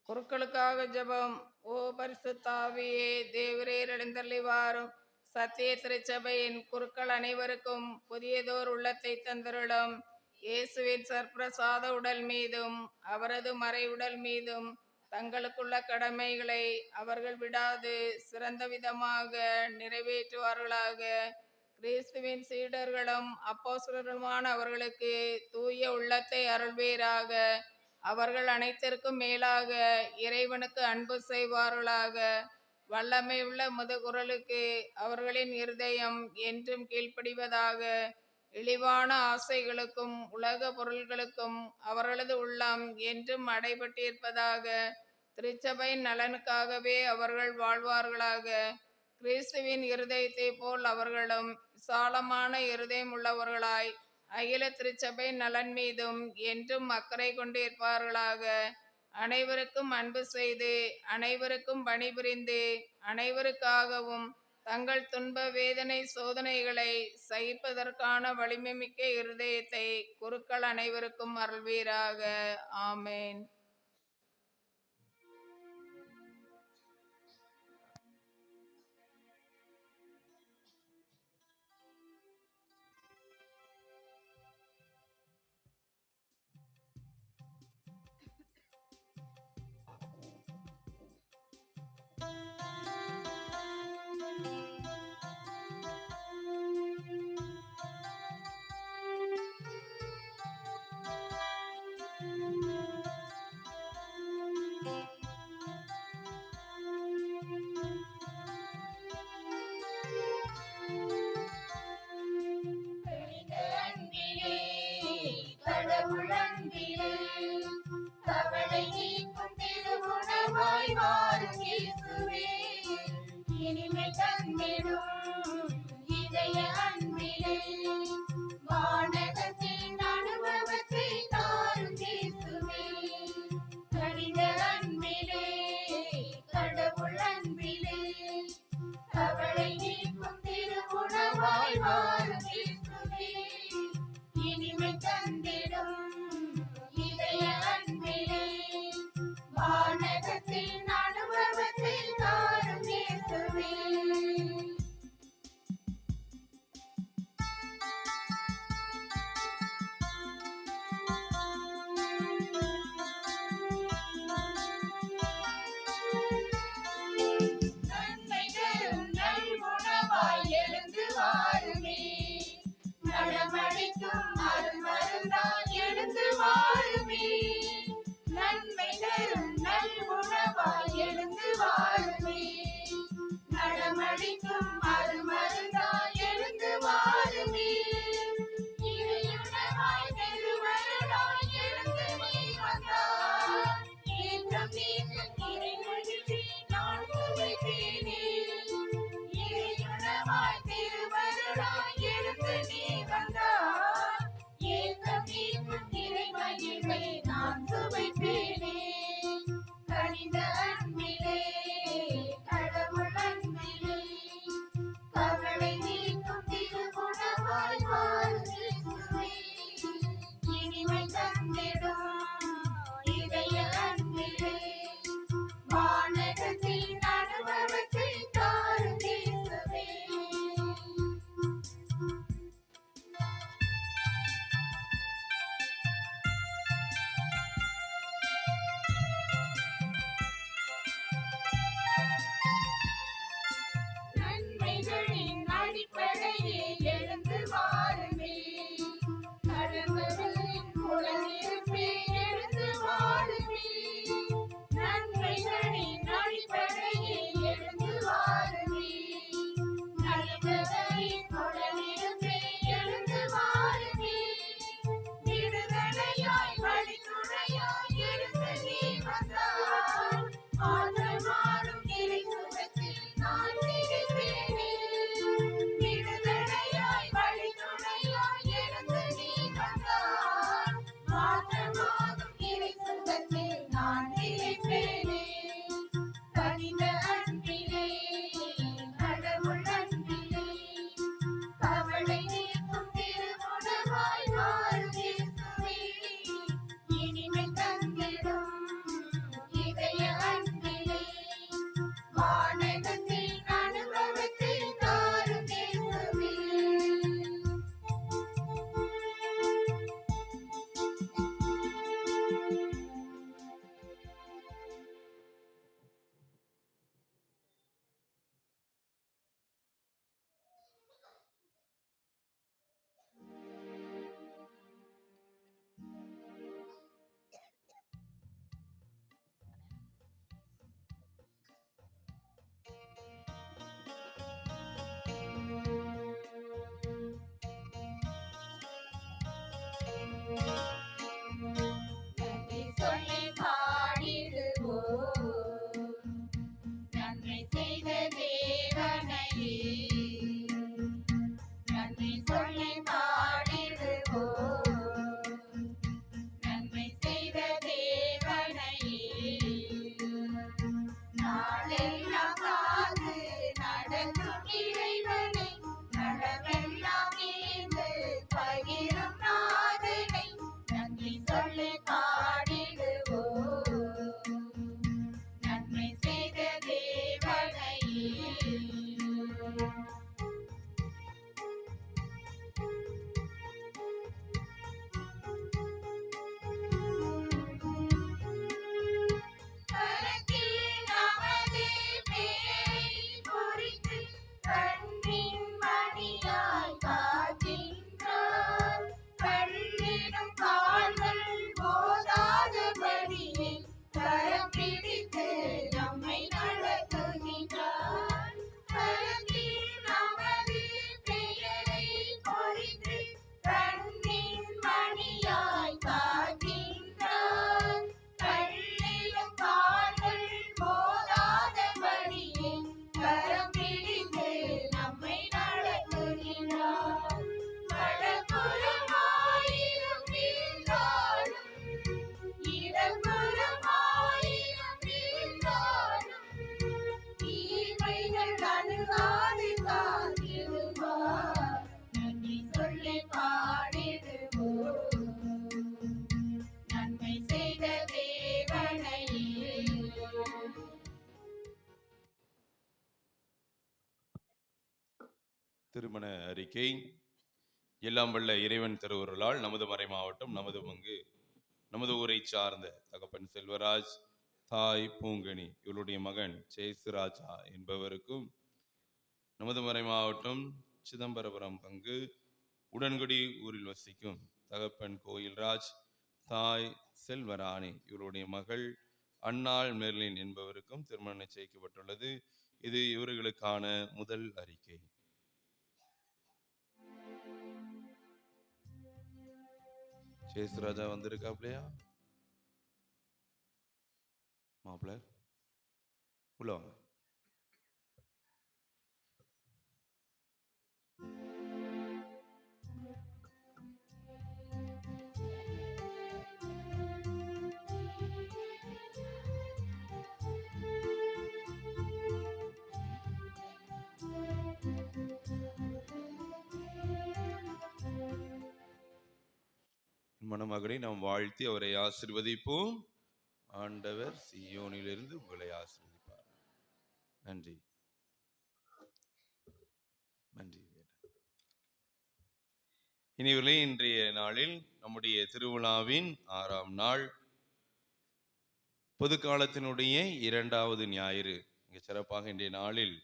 குருக்களுக்காக ஜெபம். ஓ பரிசுத்த ஆவியே, தேவரீர் எழுந்தருளி வாரும். சத்திய திருச்சபையின் குருக்கள் அனைவருக்கும் புதியதோர் உள்ளத்தை தந்தருளும். இயேசுவின் சற்பிரசாத உடல் மீதும் அவரது மறை உடல் மீதும் தங்களுக்குள்ள கடமைகளை அவர்கள் விடாது சிறந்த விதமாக நிறைவேற்றுவார்களாக. கிறிஸ்துவின் சீடர்களும் அப்போஸ்தலருமான அவர்களுக்கு தூய உள்ளத்தை அருள்வீராக. அவர்கள் அனைத்திற்கும் மேலாக இறைவனுக்கு அன்பு செய்வார்களாக. வல்லமை உள்ள முதுகுரலுக்கு அவர்களின் இருதயம் என்றும் கீழ்ப்படிவதாக. இழிவான ஆசைகளுக்கும் உலக பொருள்களுக்கும் அவர்களது உள்ளம் என்றும் அடைபட்டிருப்பதாக. திருச்சபையின் நலனுக்காகவே அவர்கள் வாழ்வார்களாக. கிறிஸ்துவின் இருதயத்தை போல் அவர்களும் விசாலமான இருதயம் உள்ளவர்களாய் அகில திருச்சபை நலன் மீதும் என்றும் அக்கறை கொண்டிருப்பார்களாக. அனைவருக்கும் அன்பு செய்து அனைவருக்கும் பணிபுரிந்து அனைவருக்காகவும் தங்கள் துன்ப வேதனை சோதனைகளை சகிப்பதற்கான வலிமை மிக்க இருதயத்தை குருக்கள் அனைவருக்கும் அருள்வீராக. ஆமேன். கவலை நீக்கும் திருவுணவாய் வாரும் இயேசுவே. இனிமை தந்திடும் இதை வாரும் இயேசுவே. இனிமை தந்திடும் இதய அன்பிலே வானகத்தின் அனுபவத்தை தாரும் இயேசுவே. நன்மை தரும் நல்வுணவாய் எழுந்து வாருமே. நலமளிக்கும் அருமருந்தாய் எழுந்து வாருமே. நன்மை தரும் நல்வுணவாய் எழுந்து வாருமே. நலமளிக்கும் அருமருந்தாய் எழுந்து வாருமே. இறையுணவாய் திருவருளாய் எழுந்து நீ வந்தாய். ஏற்றம் நீக்கும் இறை மகிழ்ச்சி நான் சுவைத்தேனே. இறையுணவாய் திருவருளாய் எழுந்து நீ வந்தாய். ஏற்றம் நீக்கும் இறை மகிழ்வை நான் சுவைத்தேனே. கனிந்த அன்பிலே கடவுள் அன்பிலே கவலை நீக்கும் திருகுணவாய் வாரும் இயேசுவே. இனிமை தந்திடும் இதய அன்பிலே வானகத்தின் அனுபவத்தை தாரும் இயேசுவே. நன்மைகளின் அடிப்படையே எழுந்து வாருமே. கடவுளின் குலநிருப்பே அறிக்கை. எல்லாம் வல்ல இறைவன் திருவருளால் நமது மறை மாவட்டம் நமது பங்கு நமது ஊரை சார்ந்த தகப்பன் செல்வராஜ், தாய் பூங்கனி, இவருடைய மகன் ஜெயசுராஜா என்பவருக்கும், நமது மறை மாவட்டம் சிதம்பரபுரம் பங்கு உடன்குடி ஊரில் வசிக்கும் தகப்பன் கோயில்ராஜ், தாய் செல்வராணி, இவருடைய மகள் அன்னாள் மெர்லின் என்பவருக்கும் திருமணம் நிச்சயிக்கப்பட்டுள்ளது. இது இவர்களுக்கான முதல் அறிக்கை. ஜெயசுராஜா வந்திருக்காப்லையா மாப்பிள்ள? உள்ள வாங்க. மணமகனை நாம் வாழ்த்தி அவரை ஆசீர்வதிப்போம். ஆண்டவர் சீயோனிலிருந்து உங்களை ஆசீர்வதிப்பார். நன்றி நன்றி. இனிவரை இன்றைய நாளில் நம்முடைய திருவிழாவின் 6ஆம் நாள், பொது காலத்தினுடைய 2வது ஞாயிறு. மிக சிறப்பாக இன்றைய நாளில்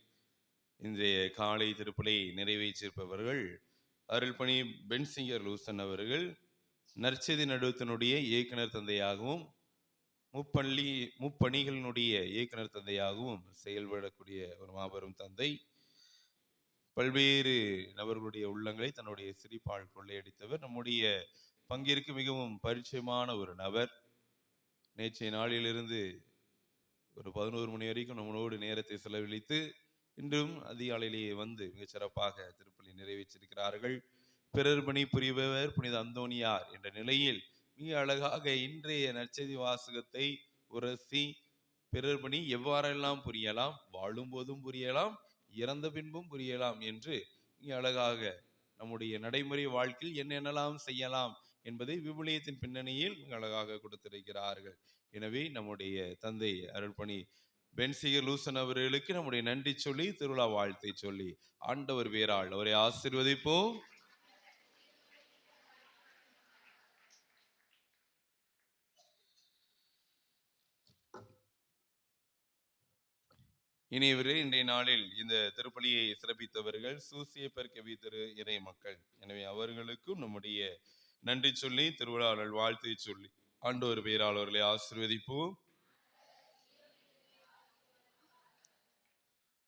இன்றைய காலை திருப்பலி நிறைவேற்றிருப்பவர்கள் அருள்பணி பென்சிங்கர் லூசன் அவர்கள், நற்செய்தி நடுவத்தினுடைய இயக்குனர் தந்தையாகவும் முப்பணிகளினுடைய இயக்குனர் தந்தையாகவும் செயல்படக்கூடிய ஒரு மாபெரும் தந்தை. பல்வேறு நபர்களுடைய உள்ளங்களை தன்னுடைய சிரிப்பால் கொள்ளையடித்தவர். நம்முடைய பங்கிற்கு மிகவும் பரிச்சயமான ஒரு நபர். நேற்றைய நாளிலிருந்து ஒரு 11 மணி வரைக்கும் நம்மளோடு நேரத்தை செலவழித்து இன்றும் அதிகாலையிலேயே வந்து மிக சிறப்பாக திருப்பலி நிறைவேற்றிருக்கிறார்கள். பிறர் பணி புரிபவர் புனித அந்தோனியார் என்ற நிலையில் மிக அழகாக இன்றைய நற்செய்தி வாசகத்தை உரசி, பிறர் பணி எவ்வாறெல்லாம் புரியலாம், வாழும் போதும் புரியலாம், இறந்த பின்பும் புரியலாம் என்று மிக அழகாக நம்முடைய நடைமுறை வாழ்க்கையில் என்னென்னலாம் செய்யலாம் என்பதை விவிலியத்தின் பின்னணியில் மிக அழகாக கொடுத்திருக்கிறார்கள். எனவே நம்முடைய தந்தை அருள்பணி பென்சிகர் லூசன் அவர்களுக்கு நம்முடைய நன்றி சொல்லி திருவிழா வாழ்த்தை சொல்லி ஆண்டவர் பேரால் அவரை ஆசீர்வதிப்போம். இனியவரே, இன்றைய நாளில் இந்த திருப்பலியை சிறப்பித்தவர்கள் சூசியப்பர் கவி திரு இறை மக்கள். எனவே அவர்களுக்கும் நம்முடைய நன்றி சொல்லி திருவிழாவில் வாழ்த்தை சொல்லி ஆண்டவர் பேரால் அவர்களை ஆசீர்வதிப்போம்.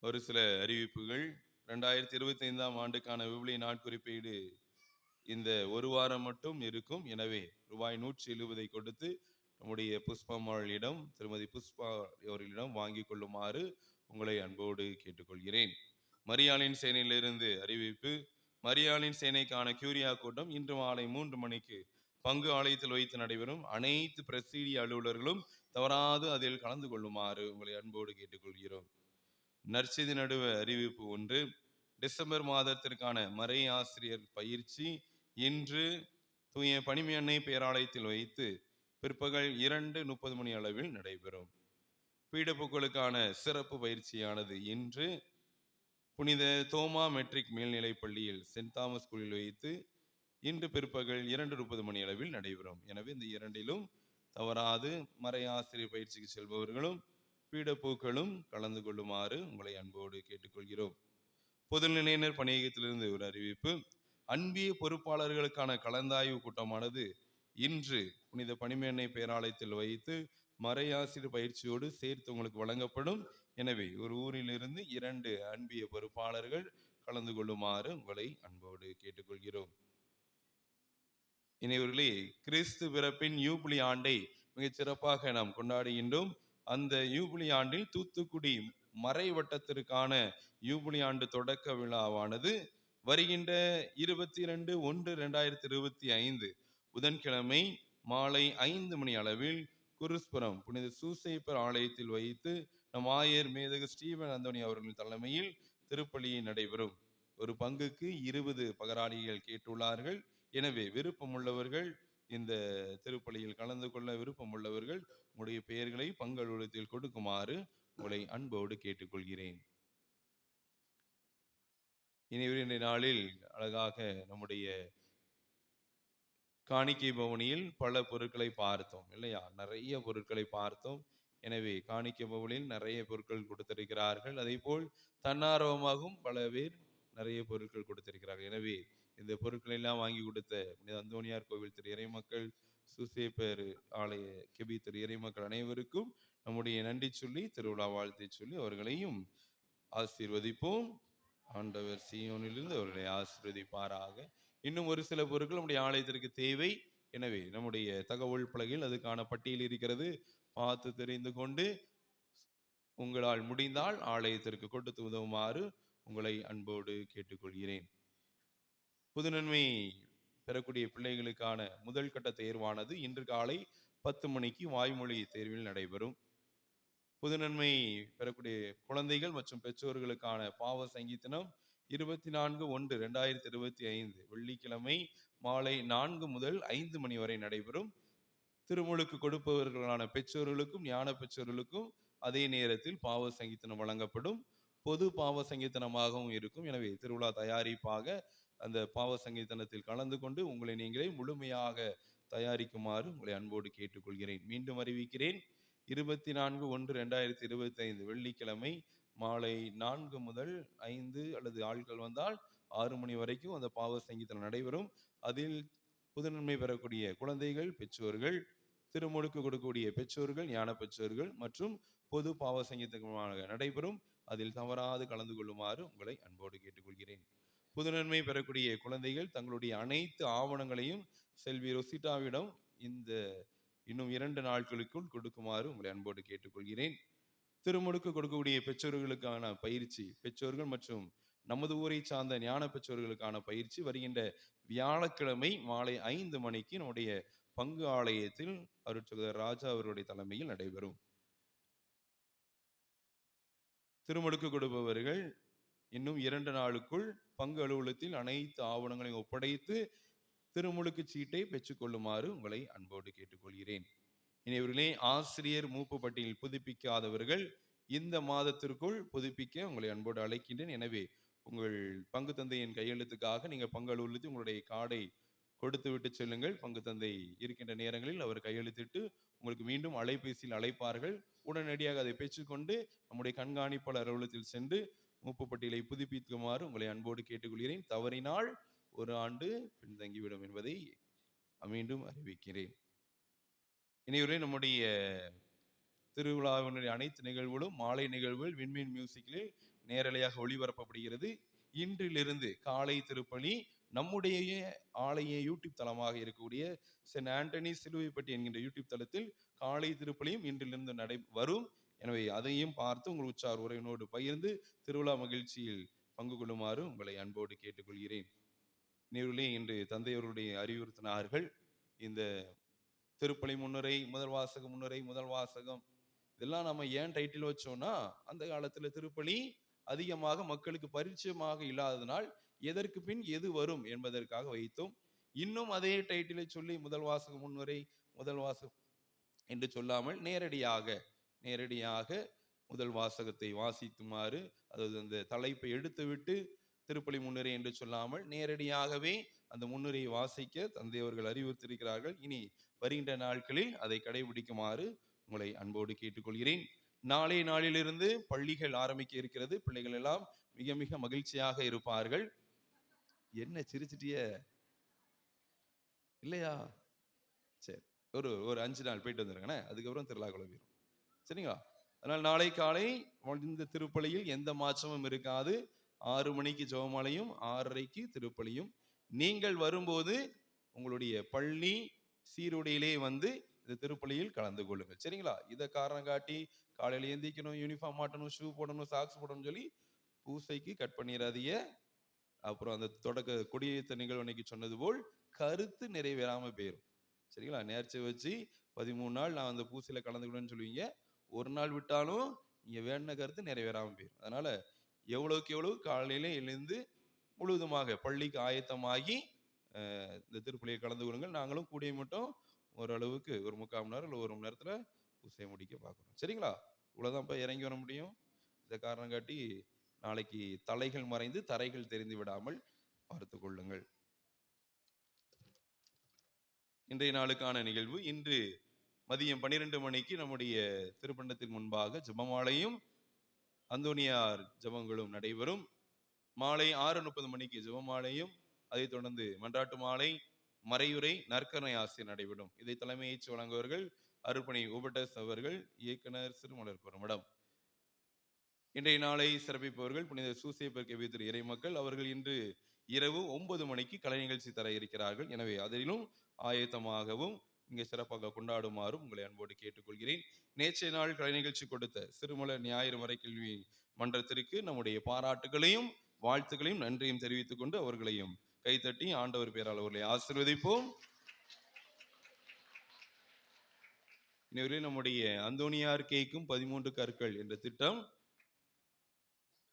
ஒரு சில அறிவிப்புகள். 2025ஆம் ஆண்டுக்கான விவிலிய நாட்குறிப்பீடு இந்த ஒரு வாரம் மட்டும் இருக்கும். எனவே ரூபாய் 170 கொடுத்து நம்முடைய புஷ்பம்மாளிடம், திருமதி புஷ்பா அவர்களிடம் வாங்கி கொள்ளுமாறு உங்களை அன்போடு கேட்டுக்கொள்கிறேன். மரியாளின் சேனையிலிருந்து அறிவிப்பு. மரியாளின் சேனைக்கான கியூரியா கூட்டம் இன்று மாலை 3 மணிக்கு பங்கு ஆலயத்தில் வைத்து நடைபெறும். அனைத்து பிரசிடி அலுவலர்களும் தவறாது அதில் கலந்து கொள்ளுமாறு உங்களை அன்போடு கேட்டுக்கொள்கிறோம். நற்செய்தி நடுவ அறிவிப்பு 1. டிசம்பர் மாதத்திற்கான மறை ஆசிரியர் பயிற்சி இன்று தூய பனிமயன்னை பேராலயத்தில் வைத்து பிற்பகல் 2:30 மணி அளவில் நடைபெறும். பீடப்புக்களுக்கான சிறப்பு பயிற்சியானது இன்று புனித தோமா மெட்ரிக் மேல்நிலைப் பள்ளியில் சென்ட் தாமஸ் ஸ்கூலில் வைத்து இன்று பிற்பகல் 2:30 மணி அளவில் நடைபெறும். எனவே இந்த இரண்டிலும் தவறாது மறை ஆசிரியர் பயிற்சிக்கு செல்பவர்களும் பீடப்பூக்களும் கலந்து கொள்ளுமாறு உங்களை அன்போடு கேட்டுக்கொள்கிறோம். பொதுநிலையினர் பணியகத்திலிருந்து ஒரு அறிவிப்பு. அன்பிய பொறுப்பாளர்களுக்கான கலந்தாய்வு கூட்டமானது இன்று புனித பனிமேன்னை பேராலயத்தில் வைத்து மறையாசிரியர் பயிற்சியோடு சேர்த்து உங்களுக்கு வழங்கப்படும். எனவே ஒரு ஊரிலிருந்து 2 அன்பிய பொறுப்பாளர்கள் கலந்து கொள்ளுமாறு உங்களை அன்போடு கேட்டுக்கொள்கிறோம். இனிவர்களே, கிறிஸ்து பிறப்பின் யூபிலி ஆண்டை மிகச் சிறப்பாக நாம் கொண்டாடுகின்றோம். அந்த யூபிலி ஆண்டில் தூத்துக்குடி மறை வட்டத்திற்கான யூபிலி ஆண்டு தொடக்க விழாவானது வருகின்ற 22/1/2025 புதன்கிழமை மாலை 5 மணி அளவில் குருஸ்புரம் புனித சூசையப்பர் ஆலயத்தில் வைத்து நம் ஆயர் மேதகு ஸ்டீவன் அந்தோனி அவர்களின் தலைமையில் திருப்பலி நடைபெறும். ஒரு பங்குக்கு 20 பகராளிகள் கேட்டுள்ளார்கள். எனவே விருப்பமுள்ளவர்கள், இந்த திருப்பலியில் கலந்து கொள்ள விருப்பமுள்ளவர்கள் உங்களுடைய பெயர்களை பங்களூலத்தில் கொடுக்குமாறு உங்களை அன்போடு கேட்டுக்கொள்கிறேன். இன்றைய நாளில் அழகாக நம்முடைய காணிக்கை பவனியில் பல பொருட்களை பார்த்தோம் இல்லையா? நிறைய பொருட்களை பார்த்தோம். எனவே காணிக்கை பவனில் நிறைய பொருட்கள் கொடுத்திருக்கிறார்கள். அதே போல் தன்னார்வமாகவும் பல பேர் நிறைய பொருட்கள் கொடுத்திருக்கிறார்கள். எனவே இந்த பொருட்களை எல்லாம் வாங்கி கொடுத்த அந்தோனியார் கோவில் திரு இறைமக்கள், சுசேப்பர் ஆலய கெபி திரு இறைமக்கள் அனைவருக்கும் நம்முடைய நன்றி சொல்லி திருவிழா வாழ்த்தை சொல்லி அவர்களையும் ஆசீர்வதிப்போம். ஆண்டவர் சீயோனிலிருந்து அவர்களை ஆசீர்வதிப்பாராக. இன்னும் ஒரு சில பொருட்கள் நம்முடைய ஆலயத்திற்கு தேவை. எனவே நம்முடைய தகவல் பலகையில் அதுக்கான பட்டியல் இருக்கிறது. பார்த்து தெரிந்து கொண்டு உங்களால் முடிந்தால் ஆலயத்திற்கு கொடுத்து உதவுமாறு உங்களை அன்போடு கேட்டுக்கொள்கிறேன். புதுநன்மை பெறக்கூடிய பிள்ளைகளுக்கான முதல் கட்ட தேர்வானது இன்று காலை 10 மணிக்கு வாய்மொழி தேர்வில் நடைபெறும். புதுநன்மை பெறக்கூடிய குழந்தைகள் மற்றும் பெற்றோர்களுக்கான பாவ சங்கீதனம் 24/1/2025 வெள்ளிக்கிழமை மாலை 4 முதல் 5 மணி வரை நடைபெறும். திருமுழுக்கு கொடுப்பவர்களான பெற்றோர்களுக்கும் ஞான பெற்றோர்களுக்கும் அதே நேரத்தில் பாவ சங்கீதனம் வழங்கப்படும். பொது பாவ சங்கீதனமாகவும் இருக்கும். எனவே திருவிழா தயாரிப்பாக அந்த பாவ சங்கீதனத்தில் கலந்து கொண்டு உங்களை நீங்களே முழுமையாக தயாரிக்குமாறு உங்களை அன்போடு கேட்டுக்கொள்கிறேன். மீண்டும் அறிவிக்கிறேன். 24/1/2025 வெள்ளிக்கிழமை மாலை 4 முதல் 5 அல்லது ஆட்கள் வந்தால் 6 மணி வரைக்கும் அந்த பாவ சங்கீதனம் நடைபெறும். அதில் புதுநன்மை பெறக்கூடிய குழந்தைகள், பெற்றோர்கள், திருமுழுக்கு கொடுக்கக்கூடிய பெற்றோர்கள், ஞான பெற்றோர்கள் மற்றும் பொது பாவ சங்கீதமாக நடைபெறும். அதில் தவறாது கலந்து கொள்ளுமாறு உங்களை அன்போடு கேட்டுக்கொள்கிறேன். புதுநன்மை பெறக்கூடிய குழந்தைகள் தங்களுடைய அனைத்து ஆவணங்களையும் செல்வி ரொசிட்டாவிடம் இன்னும் 2 நாட்களுக்குள் கொடுக்குமாறு உங்களை அன்போடு கேட்டுக்கொள்கிறேன். திருமுழுக்கு கொடுக்கக்கூடிய பெற்றோர்களுக்கான பயிற்சி, பெற்றோர்கள் மற்றும் நமது ஊரை சார்ந்த ஞான பெற்றோர்களுக்கான பயிற்சி வருகின்ற வியாழக்கிழமை மாலை 5 மணிக்கு நம்முடைய பங்கு ஆலயத்தில் அருட்சகோதரர் ராஜா அவருடைய தலைமையில் நடைபெறும். திருமுழுக்கு கொடுப்பவர்கள் இன்னும் 2 நாளுக்குள் பங்கு அலுவலகத்தில் அனைத்து ஆவணங்களையும் ஒப்படைத்து திருமுழுக்கு சீட்டை பெற்றுக்கொள்ளுமாறு உங்களை அன்போடு கேட்டுக்கொள்கிறேன். இனிவர்களே, ஆசிரியர் மூப்பு பட்டியல் புதுப்பிக்காதவர்கள் இந்த மாதத்திற்குள் புதுப்பிக்க உங்களை அன்போடு அழைக்கின்றேன். எனவே உங்கள் பங்கு தந்தையின் கையெழுத்துக்காக நீங்கள் பங்கு அலுவலகத்தில் உங்களுடைய கார்டை கொடுத்து விட்டு செல்லுங்கள். பங்கு தந்தை இருக்கின்ற நேரங்களில் அவர் கையெழுத்திட்டு உங்களுக்கு மீண்டும் அலைபேசியில் அழைப்பார்கள். உடனடியாக அதை பெற்றுக்கொண்டு நம்முடைய கண்காணிப்பாளர் அலுவலகத்தில் சென்று மூப்பு பட்டியலை புதுப்பிக்குமாறு உங்களை அன்போடு கேட்டுக்கொள்கிறேன். தவறினால் 1 ஆண்டு பின்தங்கிவிடும் என்பதை மீண்டும் அறிவிக்கிறேன். இனிவரை நம்முடைய திருவிழாவினுடைய அனைத்து நிகழ்வுகளும் மாலை நிகழ்வுகள் விண்மீன் மியூசிக்கில் நேரலையாக ஒளிபரப்பப்படுகிறது. இன்றிலிருந்து காலை திருப்பலி நம்முடைய ஆலய யூடியூப் தளமாக இருக்கக்கூடிய சென்ட் ஆண்டனி சிலுவைப்பட்டி என்கின்ற யூடியூப் தளத்தில் காலை திருப்பலியும் இன்றிலிருந்து வரும். எனவே அதையும் பார்த்து உங்கள் உற்சார் உறவினோடு பகிர்ந்து திருவிழா மகிழ்ச்சியில் பங்கு கொள்ளுமாறு உங்களை அன்போடு கேட்டுக்கொள்கிறேன். இனிவர்களே, இன்று தந்தையவருடைய அறிவுறுத்தினார்கள். இந்த திருப்பலி முன்னுரை, முதல் வாசகம், முன்னுரை, முதல் வாசகம் இதெல்லாம் நம்ம ஏன் டைட்டில் வச்சோம்னா, அந்த காலத்துல திருப்பலி அதிகமாக மக்களுக்கு பரிச்சயமாக இல்லாததனால் எதற்கு பின் எது வரும் என்பதற்காக வைத்தோம். இன்னும் அதே டைட்டிலை சொல்லி முதல் வாசகம், முன்னுரை, முதல் வாசகம் என்று சொல்லாமல் நேரடியாக முதல் வாசகத்தை வாசிக்குமாறு, அதாவது அந்த தலைப்பை எடுத்துவிட்டு திருப்பலி முன்னுரை என்று சொல்லாமல் நேரடியாகவே அந்த முன்னுரையை வாசிக்க தந்தையவர்கள் அறிவுறுத்திருக்கிறார்கள். இனி வருகின்ற நாட்களில் அதை கடைபிடிக்குமாறு உங்களை அன்போடு கேட்டுக்கொள்கிறேன். நாளைய நாளிலிருந்து பள்ளிகள் ஆரம்பிக்க இருக்கிறது. பிள்ளைகள் எல்லாம் மிக மிக மகிழ்ச்சியாக இருப்பார்கள். என்ன சிரிச்சிட்டிய இல்லையா? சரி, ஒரு 5 நாள் போயிட்டு வந்துருங்கண்ணே, அதுக்கப்புறம் திருவிழா குழம்பிடும். சரிங்களா? அதனால் நாளை காலை இந்த திருப்பலியில் எந்த மாற்றமும் இருக்காது. 6 மணிக்கு ஜெபமாலையும் 6:30க்கு திருப்பலியும். நீங்கள் வரும்போது உங்களுடைய பள்ளி சீருடையிலே வந்து இந்த திருப்பலியில் கலந்து கொள்ளுங்கள். சரிங்களா? இதை காரணம் காட்டி காலையில எந்திக்கணும், யூனிஃபார்ம் மாட்டணும், ஷூ போடணும், சாக்ஸ் போடணும்னு சொல்லி பூசைக்கு கட் பண்ணிடாதீங்க. அப்புறம் அந்த தொடக்க கொடியேற்ற நிகழ்வு அன்னைக்கு சொன்னது போல் கருத்து நிறைவேறாம போயிடும். சரிங்களா? நேர்ச்சி வச்சு 13 நாள் நான் அந்த பூசையில கலந்துக்கணும்னு சொல்லுவீங்க. ஒரு நாள் விட்டாலும் நீங்க வேண்டின கருத்து நிறைவேறாம போயிடும். அதனால எவ்வளவுக்கு எவ்வளவு காலையில எழுந்து முழுவதுமாக பள்ளிக்கு ஆயத்தமாகி இந்த திருப்பலியை கலந்து கொள்ளுங்கள். நாங்களும் கூடிய மட்டும் ஓரளவுக்கு ஒரு 3/4 மணி நேரம் இல்லை 1 மணி நேரத்துல பூசையை முடிக்க பார்க்கணும். சரிங்களா? இவ்வளவுதான் இறங்கி வர முடியும். இதை காரணம் காட்டி நாளைக்கு தலைகள் மறைந்து தரைகள் தெரிந்து விடாமல் பார்த்து கொள்ளுங்கள். இன்றைய நாளுக்கான நிகழ்வு இன்று மதியம் 12 மணிக்கு நம்முடைய திருப்பண்டத்தின் முன்பாக ஜெபமாலையும் அந்தோனியார் ஜெபங்களும் நடைபெறும். மாலை 6:30 மணிக்கு ஜெபமாலையும் அதைத் தொடர்ந்து மன்றாட்டு மாலை, மறையுரை, நற்கருணை ஆசிரியர் நடைபெறும். இதை தலைமையேற்று வழங்குவர்கள் அருள்பணி உபட்டஸ் அவர்கள், இயக்குனர் சிறுமலர் குறுமடம். இன்றைய நாளை சிறப்பிப்பவர்கள் புனித சூசையப்பர் கெவித்திரு இறைமக்கள். அவர்கள் இன்று இரவு 9 மணிக்கு கலை நிகழ்ச்சி தர இருக்கிறார்கள். எனவே அதிலும் ஆயத்தமாகவும் இங்கே சிறப்பாக கொண்டாடுமாறும் உங்களை அன்போடு கேட்டுக்கொள்கிறேன். நேற்றைய நாள் கலை நிகழ்ச்சி கொடுத்த சிறுமலர் ஞாயிறு மறைக்கல்வி மன்றத்திற்கு நம்முடைய பாராட்டுகளையும் வாழ்த்துக்களையும் நன்றியும் தெரிவித்துக் கொண்டு அவர்களையும் கைத்தட்டி ஆண்டவர் பேரால் அவர்களை ஆசீர்வதிப்போம். எனவே நம்முடைய அந்தோனியார் கேக்கும் 13 கற்கள் என்ற திட்டம்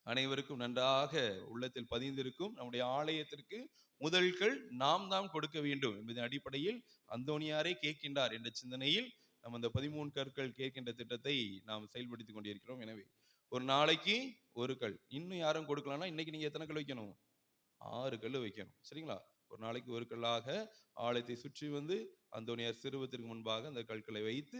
அனைவருக்கும் நன்றாக உள்ளத்தில் பதிந்திருக்கும். நம்முடைய ஆலயத்திற்கு முதல்கள் நாம் தான் கொடுக்க வேண்டும் என்பதன் அடிப்படையில் அந்தோனியாரே கேட்கின்றார் என்ற சிந்தனையில் நம்ம இந்த 13 கற்கள் கேட்கின்ற திட்டத்தை நாம் செயல்படுத்தி கொண்டிருக்கிறோம். எனவே ஒரு நாளைக்கு ஒரு கல், இன்னும் யாரும் கொடுக்கலாம்னா இன்னைக்கு நீங்க எத்தனை கல் வைக்கணும்? 6 கல் வைக்கணும். சரிங்களா? ஒரு நாளைக்கு ஒரு கல்லாக ஆலயத்தை சுற்றி வந்து அந்தோனியார் சிறுவத்திற்கு முன்பாக அந்த கற்களை வைத்து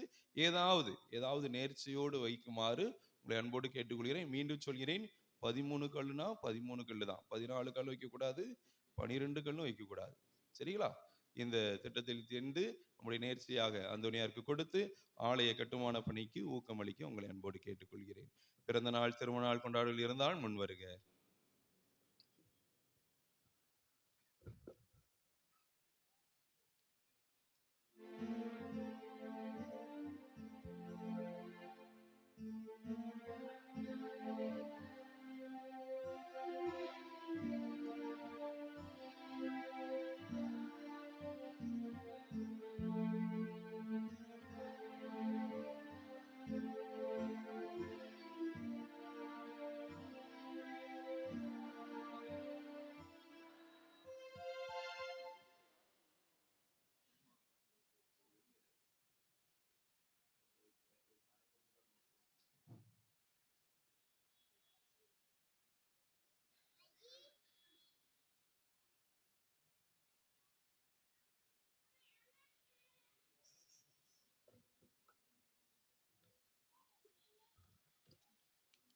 ஏதாவது நேர்ச்சியோடு வைக்குமாறு உங்களை அன்போடு கேட்டுக்கொள்கிறேன். மீண்டும் சொல்கிறேன், 13 கல்லுனா 13 கல்லு தான். 14 கல் வைக்கக்கூடாது, 12 கல்லும் வைக்கக்கூடாது. சரிங்களா? இந்த திட்டத்தில் சேர்ந்து நம்முடைய நேர்ச்சியாக அந்தோனியாருக்கு கொடுத்து ஆலய கட்டுமான பணிக்கு ஊக்கமளிக்க உங்களை அன்போடு கேட்டுக்கொள்கிறேன். பிறந்த நாள், திருமண நாள் கொண்டாடல் இருந்தால் முன் வருக.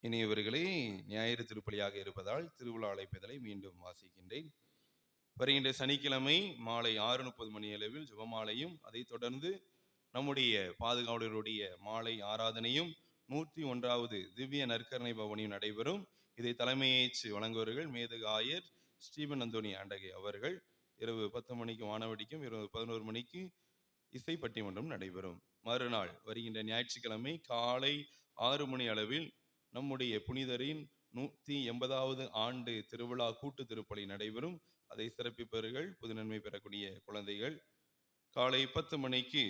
இனியவர்களே, ஞாயிறு திருப்பலியாக இருப்பதால் திருவிழா அழைப்பதலை மீண்டும் வாசிக்கின்றேன். வருகின்ற சனிக்கிழமை மாலை 6:30 மணி அளவில் ஜெபமாலையும் அதைத் தொடர்ந்து நம்முடைய பாதுகாவலருடைய மாலை ஆராதனையும் 101வது திவ்ய நற்கருணை பவனியும் நடைபெறும். இதை தலைமையேற்று வழங்குவர்கள் மேதகு ஆயர் ஸ்டீபன் அந்தோனி ஆண்டகை அவர்கள். இரவு 10 மணிக்கு வானவடிக்கும், இரவு 11 மணிக்கு இசை பட்டிமன்றம் நடைபெறும். மறுநாள் வருகின்ற ஞாயிற்றுக்கிழமை காலை 6 மணி அளவில் நம்முடைய புனிதரின் 180வது ஆண்டு திருவிழா கூட்டு திருப்பலி நடைபெறும். அதை சிறப்பிப்பவர்கள் புதுநன்மை பெறக்கூடிய குழந்தைகள். காலை 10 மணிக்கு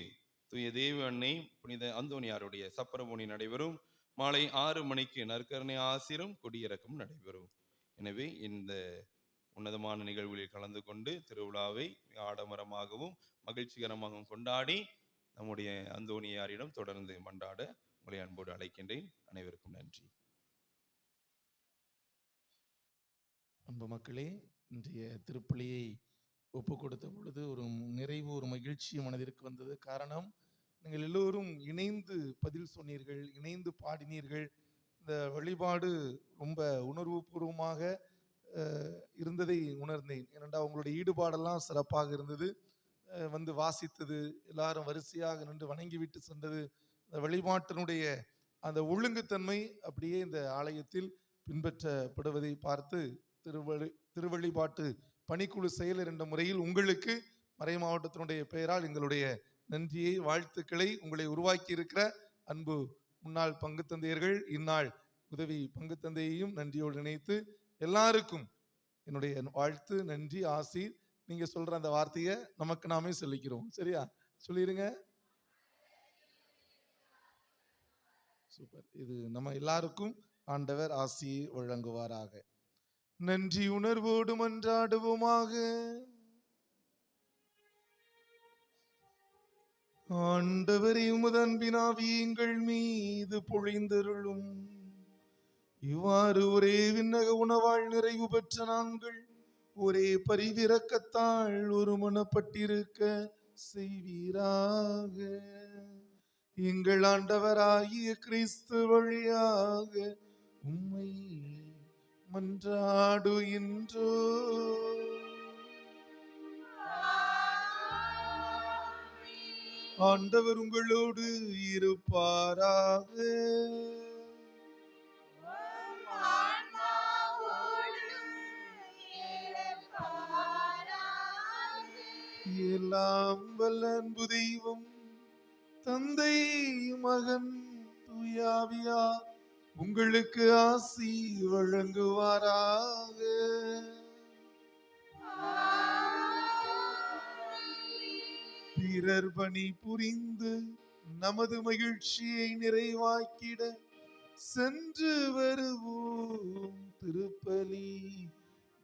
தூய தேவ அன்னை புனித அந்தோனியாருடைய சப்பரபோனி நடைபெறும். மாலை 6 மணிக்கு நற்கருணை ஆசிரும் கொடியிறக்கம் நடைபெறும். எனவே இந்த உன்னதமான நிகழ்வுகளில் கலந்து கொண்டு திருவிழாவை ஆடம்பரமாகவும் மகிழ்ச்சிகரமாகவும் கொண்டாடி நம்முடைய அந்தோனியாரிடம் தொடர்ந்து மன்றாட உங்களை அன்போடு அழைக்கின்றேன். அனைவருக்கும் நன்றி. அன்பு மக்களே, இன்றைய திருப்பலியை ஒப்பு கொடுத்த பொழுது ஒரு நிறைவு, ஒரு மகிழ்ச்சி மனதிற்கு வந்தது. காரணம், நீங்கள் எல்லோரும் இணைந்து பதில் சொன்னீர்கள், இணைந்து பாடினீர்கள். இந்த வழிபாடு ரொம்ப உணர்வு பூர்வமாக இருந்ததை உணர்ந்தேன். ஏனென்றால் உங்களுடைய ஈடுபாடெல்லாம் சிறப்பாக இருந்தது. வந்து வாசித்தது, எல்லாரும் வரிசையாக நின்று வணங்கிவிட்டு சென்றது, இந்த வழிபாட்டினுடைய அந்த ஒழுங்குத்தன்மை அப்படியே இந்த ஆலயத்தில் பின்பற்றப்படுவதை பார்த்து திருவழிபாட்டு பணிக்குழு செயலர் என்ற முறையில் உங்களுக்கு மறை மாவட்டத்தினுடைய பெயரால் எங்களுடைய நன்றியை, வாழ்த்துக்களை, உங்களை உருவாக்கி இருக்கிற அன்பு முன்னாள் பங்கு தந்தையர்கள், இந்நாள் உதவி பங்கு தந்தையையும் நன்றியோடு நினைத்து எல்லாருக்கும் என்னுடைய வாழ்த்து, நன்றி, ஆசி. நீங்க சொல்ற அந்த வார்த்தையை நமக்கு நாமே சொல்லிக்கிறோம். சரியா? சொல்லிருங்க. சூப்பர். இது நம்ம எல்லாருக்கும் ஆண்டவர் ஆசியை வழங்குவாராக. நன்றி உணர்வோடு மன்றாடுவோமாக. ஆண்டவரே, உமது அன்பின் ஆவியை எங்கள் மீது பொழிந்தருளும். இவ்வாறு ஒரே விண்ணக உணவாள் நிறைவு பெற்ற நாங்கள் ஒரே பரிவிரக்கத்தால் ஒரு மனப்பட்டிருக்க செய்வீராக. எங்கள் ஆண்டவராகிய கிறிஸ்து வழியாக உம்மை மன்றாடுகின்றோ. ஆண்டவர் உங்களோடு இருப்பாராக. எல்லாம் வல்ல அன்பு தெய்வம் தந்தை மகன் தூயாவியா உங்களுக்கு ஆசி வழங்குவாராக. பிறர் பணி புரிந்து நமது மகிழ்ச்சியை நிறைவாக்கிட சென்று வருவோம். திருப்பலி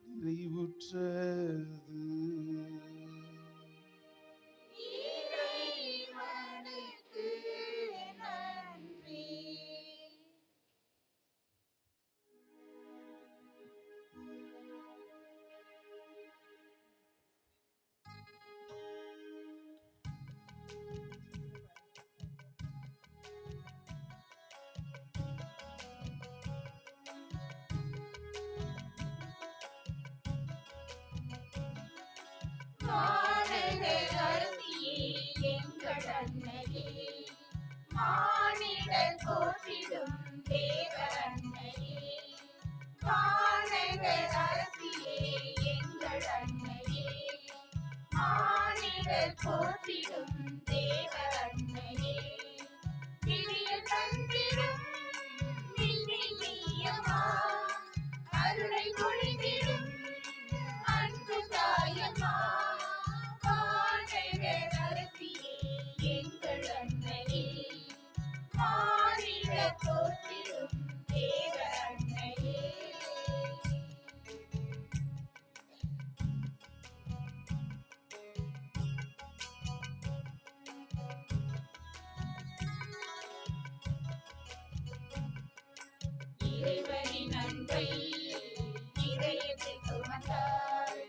நிறைவுற்றது. மாநகர் அரசியே எங்கள் அன்னையே, மானிடர் போற்றிடும் தேவ அன்னையே. மாநகர் அரசியே எங்கள் அன்னையே, மானிடர் போற்றிடும் தேவ அன்னையே. விடியல் தந்திடும் விண்மீனியம்மா, அருளை பொழிந்திடும் அன்பு தாயம்மா. மாநகர் அரசியே எங்கள் அன்னையே, மானிடர் போற்றிடும் தேவ அன்னையே. இறைவனின் அன்பை இதயத்தில் சுமந்தாள்,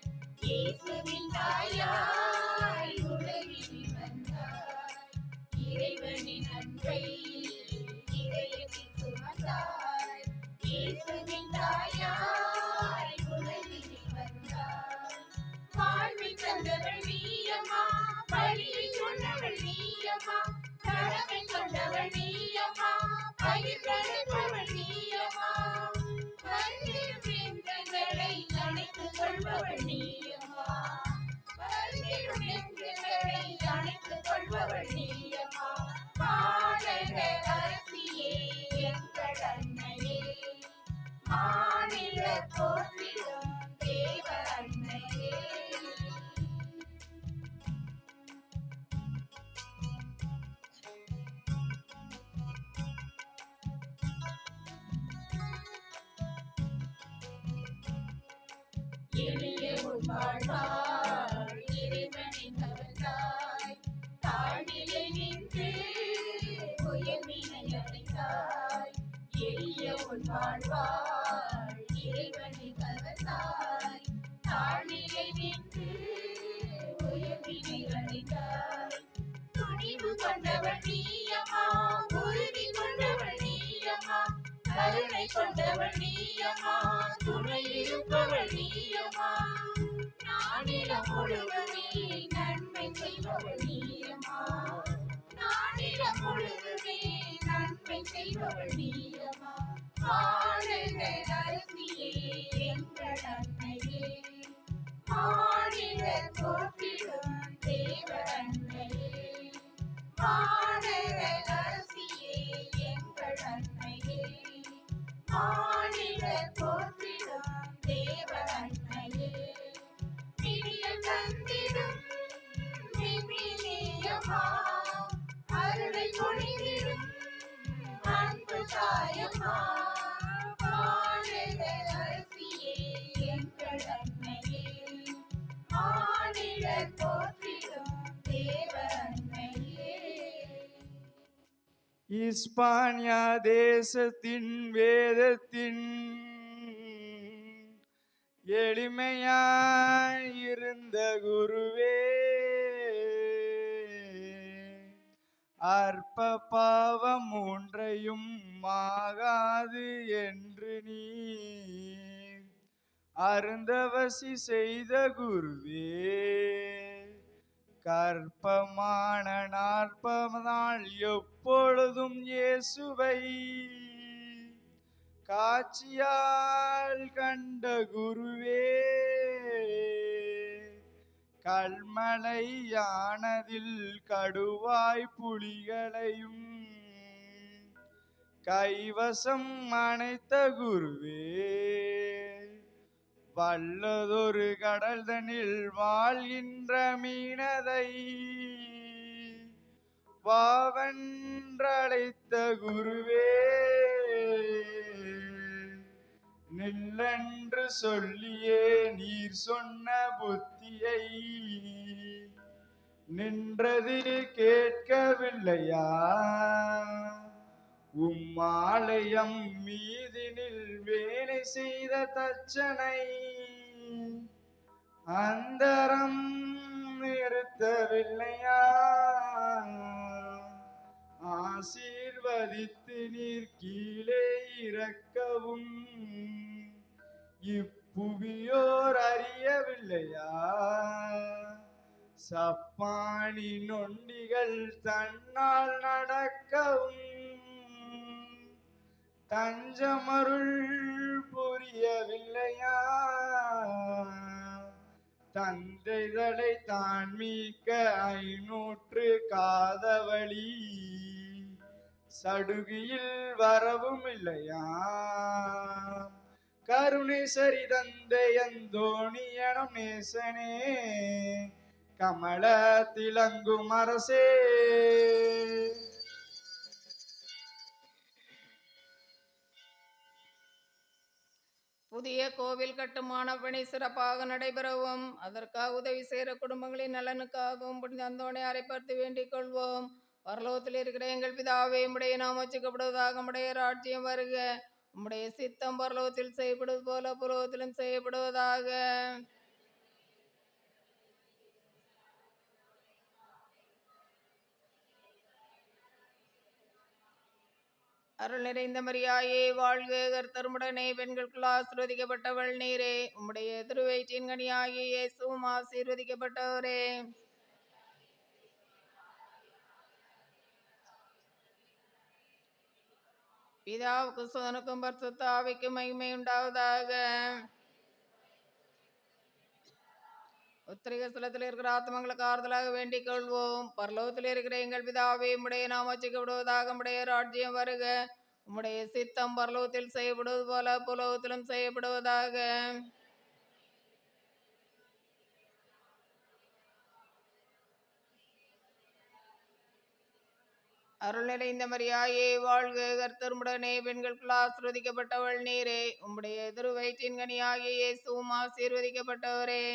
இயேசுவின் தாயாய் உலகில் வந்தாள். இறைவனின் அன்பை இதயத்தில் சுமந்தாள், இயேசுவின் தாயாய் உலகில் வந்தாள். வாழ்வை தந்தவள் நீயம்மா, வழியை சொன்னவள் நீயம்மா, கடமை கொண்டவள் நீயம்மா, பகிர்ந்தளிப்பவள் நீயம்மா. வந்திடும் எங்களை அணைத்துக் கொள்பவள் நீயம்மா, வந்திடும் எங்களை அணைத்துக் கொள்பவள் நீயம்மா. மாநகர் அரசியே எங்கள் அன்னையே, மாநிலர் போற்றிடும் தேவ அன்னையே. எளிய வாழ்வாள் இறைவனின் கவர்ந்தாய், தாழ்நிலை நின்று உயர்வினை அடைந்தாய். எளிய வாழ்வாள் இறைவனின் கவர்ந்தாய், தாழ்நிலை நின்று உயர்வினை அடைந்தாய். துணிவு கொண்டவள் நீயம்மா, உறுதி கொண்டவள் நீயம்மா, கருணை கொண்டவள் நீயம்மா, துணை இருப்பவள் நீயம்மா. நானிலம் முழுவதுமே நன்மை செய்பவள் நீயம்மா, நானிலம் முழுவதுமே நன்மை செய்பவள் நீயம்மா. மாநகர் அரசியே எங்கள் அன்னையே, மாநிலர் போற்றிடும் தேவ அன்னையே. மாநகர் அரசியே எங்கள் அன்னையே, மாநிலர் போற்றிடும் தேவ அன்னையே. விடியல் தந்திடும் விண்மீனியம்மா, அருளை பொழிந்திடும் அன்பு தாயம்மா. மாநகர் அரசியே எங்கள் அன்னையே, மாநிலர் போற்றிடும் தேவ அன்னையே. இஸ்பானியா தேசத்தின் வேதத்தின் எளிமையாயிருந்த குருவே, அற்ப பாவம் ஒன்றையும் ஆகாது என்று நீ அருந்தவசி செய்த குருவே, கற்பமான 40 நாள் எப்பொழுதும் இயேசுவை காட்சியால் கண்ட குருவே, கல்மலையானதில் கடுவாய் புலிகளையும் கைவசம் அணைத்த குருவே, வல்லதொரு கடல் தனில் வாழ்கின்ற மீனதை வாவென்றழைத்த குருவே, நில்லென்று சொல்லியே நீர் சொன்ன புத்தியை நின்றது கேட்கவில்லையா? உம்மாலயம் மீதினில் வேலை செய்த தச்சனை அந்தரம் நிறுத்தவில்லையா? ஆசீர்வதித்து நீர் கீழே இறக்கவும் இப்புவியோர் அறியவில்லையா? சப்பானி நொண்டிகள் தன்னால் நடக்கவும் தஞ்சமருள் புரியவில்லையா? தந்தைகளை தான் மீட்க 500 காதவழி சடுகியில் வரவும் இல்லையா? கருணை சரி தந்தை அந்தோணியனும் நேசனே, கமல திலங்கும் அரசே, புதிய கோவில் கட்டுமான பணி சிறப்பாக நடைபெறவும் அதற்காக உதவி செய்கிற குடும்பங்களின் நலனுக்காகவும் புனித அந்தோணியாரை பார்த்து வேண்டிக் கொள்வோம். பரலோகத்தில் இருக்கிற எங்கள் பிதாவே, உம்முடைய நாமம் உச்சரிக்கப்படுவதாக, உம்முடைய ராஜ்யம் வருக, உம்முடைய சித்தம் பரலோகத்தில் செய்யப்படுவது போல புலோகத்திலும் செய்யப்படுவதாக. அருள் நிறைந்த மரியாயே வாழ்க, கர்த்தருமுடனே பெண்களுக்குள் ஆசீர்வதிக்கப்பட்டவள் நீரே, உம்முடைய திருவயிற்றின் கனியாகிய இயேசுவும் ஆசீர்வதிக்கப்பட்டவரே. பிதாவுக்கு சுதனுக்கும் பரிசுத்த ஆவிக்கும் மகிமை உண்டாவதாக. உத்திரிக ஸ்தலத்தில் இருக்கிற ஆத்மங்களுக்கு ஆறுதலாக வேண்டிக் கொள்வோம். பரலோகத்தில் இருக்கிற எங்கள் பிதாவே, உம்முடைய நாமம் உச்சரிக்கப்படுவதாக, உம்முடைய ராஜ்யம் வருக, உம்முடைய சித்தம் பரலோகத்தில் செய்யப்படுவது போல புலோகத்திலும் செய்யப்படுவதாக. அருள் நிறைந்த மரியாயே வாழ்க, கர்த்தருமுடனே பெண்களுக்குள் ஆசீர்வதிக்கப்பட்டவள் நீரே, உம்முடைய திருவயிற்றின் கனியாகிய இயேசுவும் ஆசீர்வதிக்கப்பட்டவரே.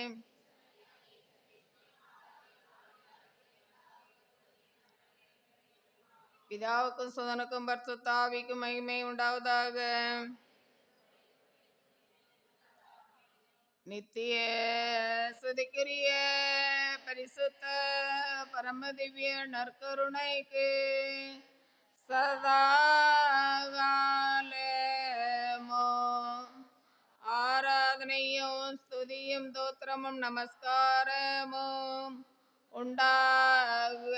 பிதாவுக்கும் சுதனுக்கும் பரிசுத்த ஆவிக்கும் மகிமை உண்டாவதாக. நித்திய சுதிக்குரிய பரிசுத்த பரமதிவ்ய நற்கருணைக்கு சதாகாலமோ ஆராதனையும் ஸ்துதியும் தோத்திரமும் நமஸ்காரமும் உண்டாக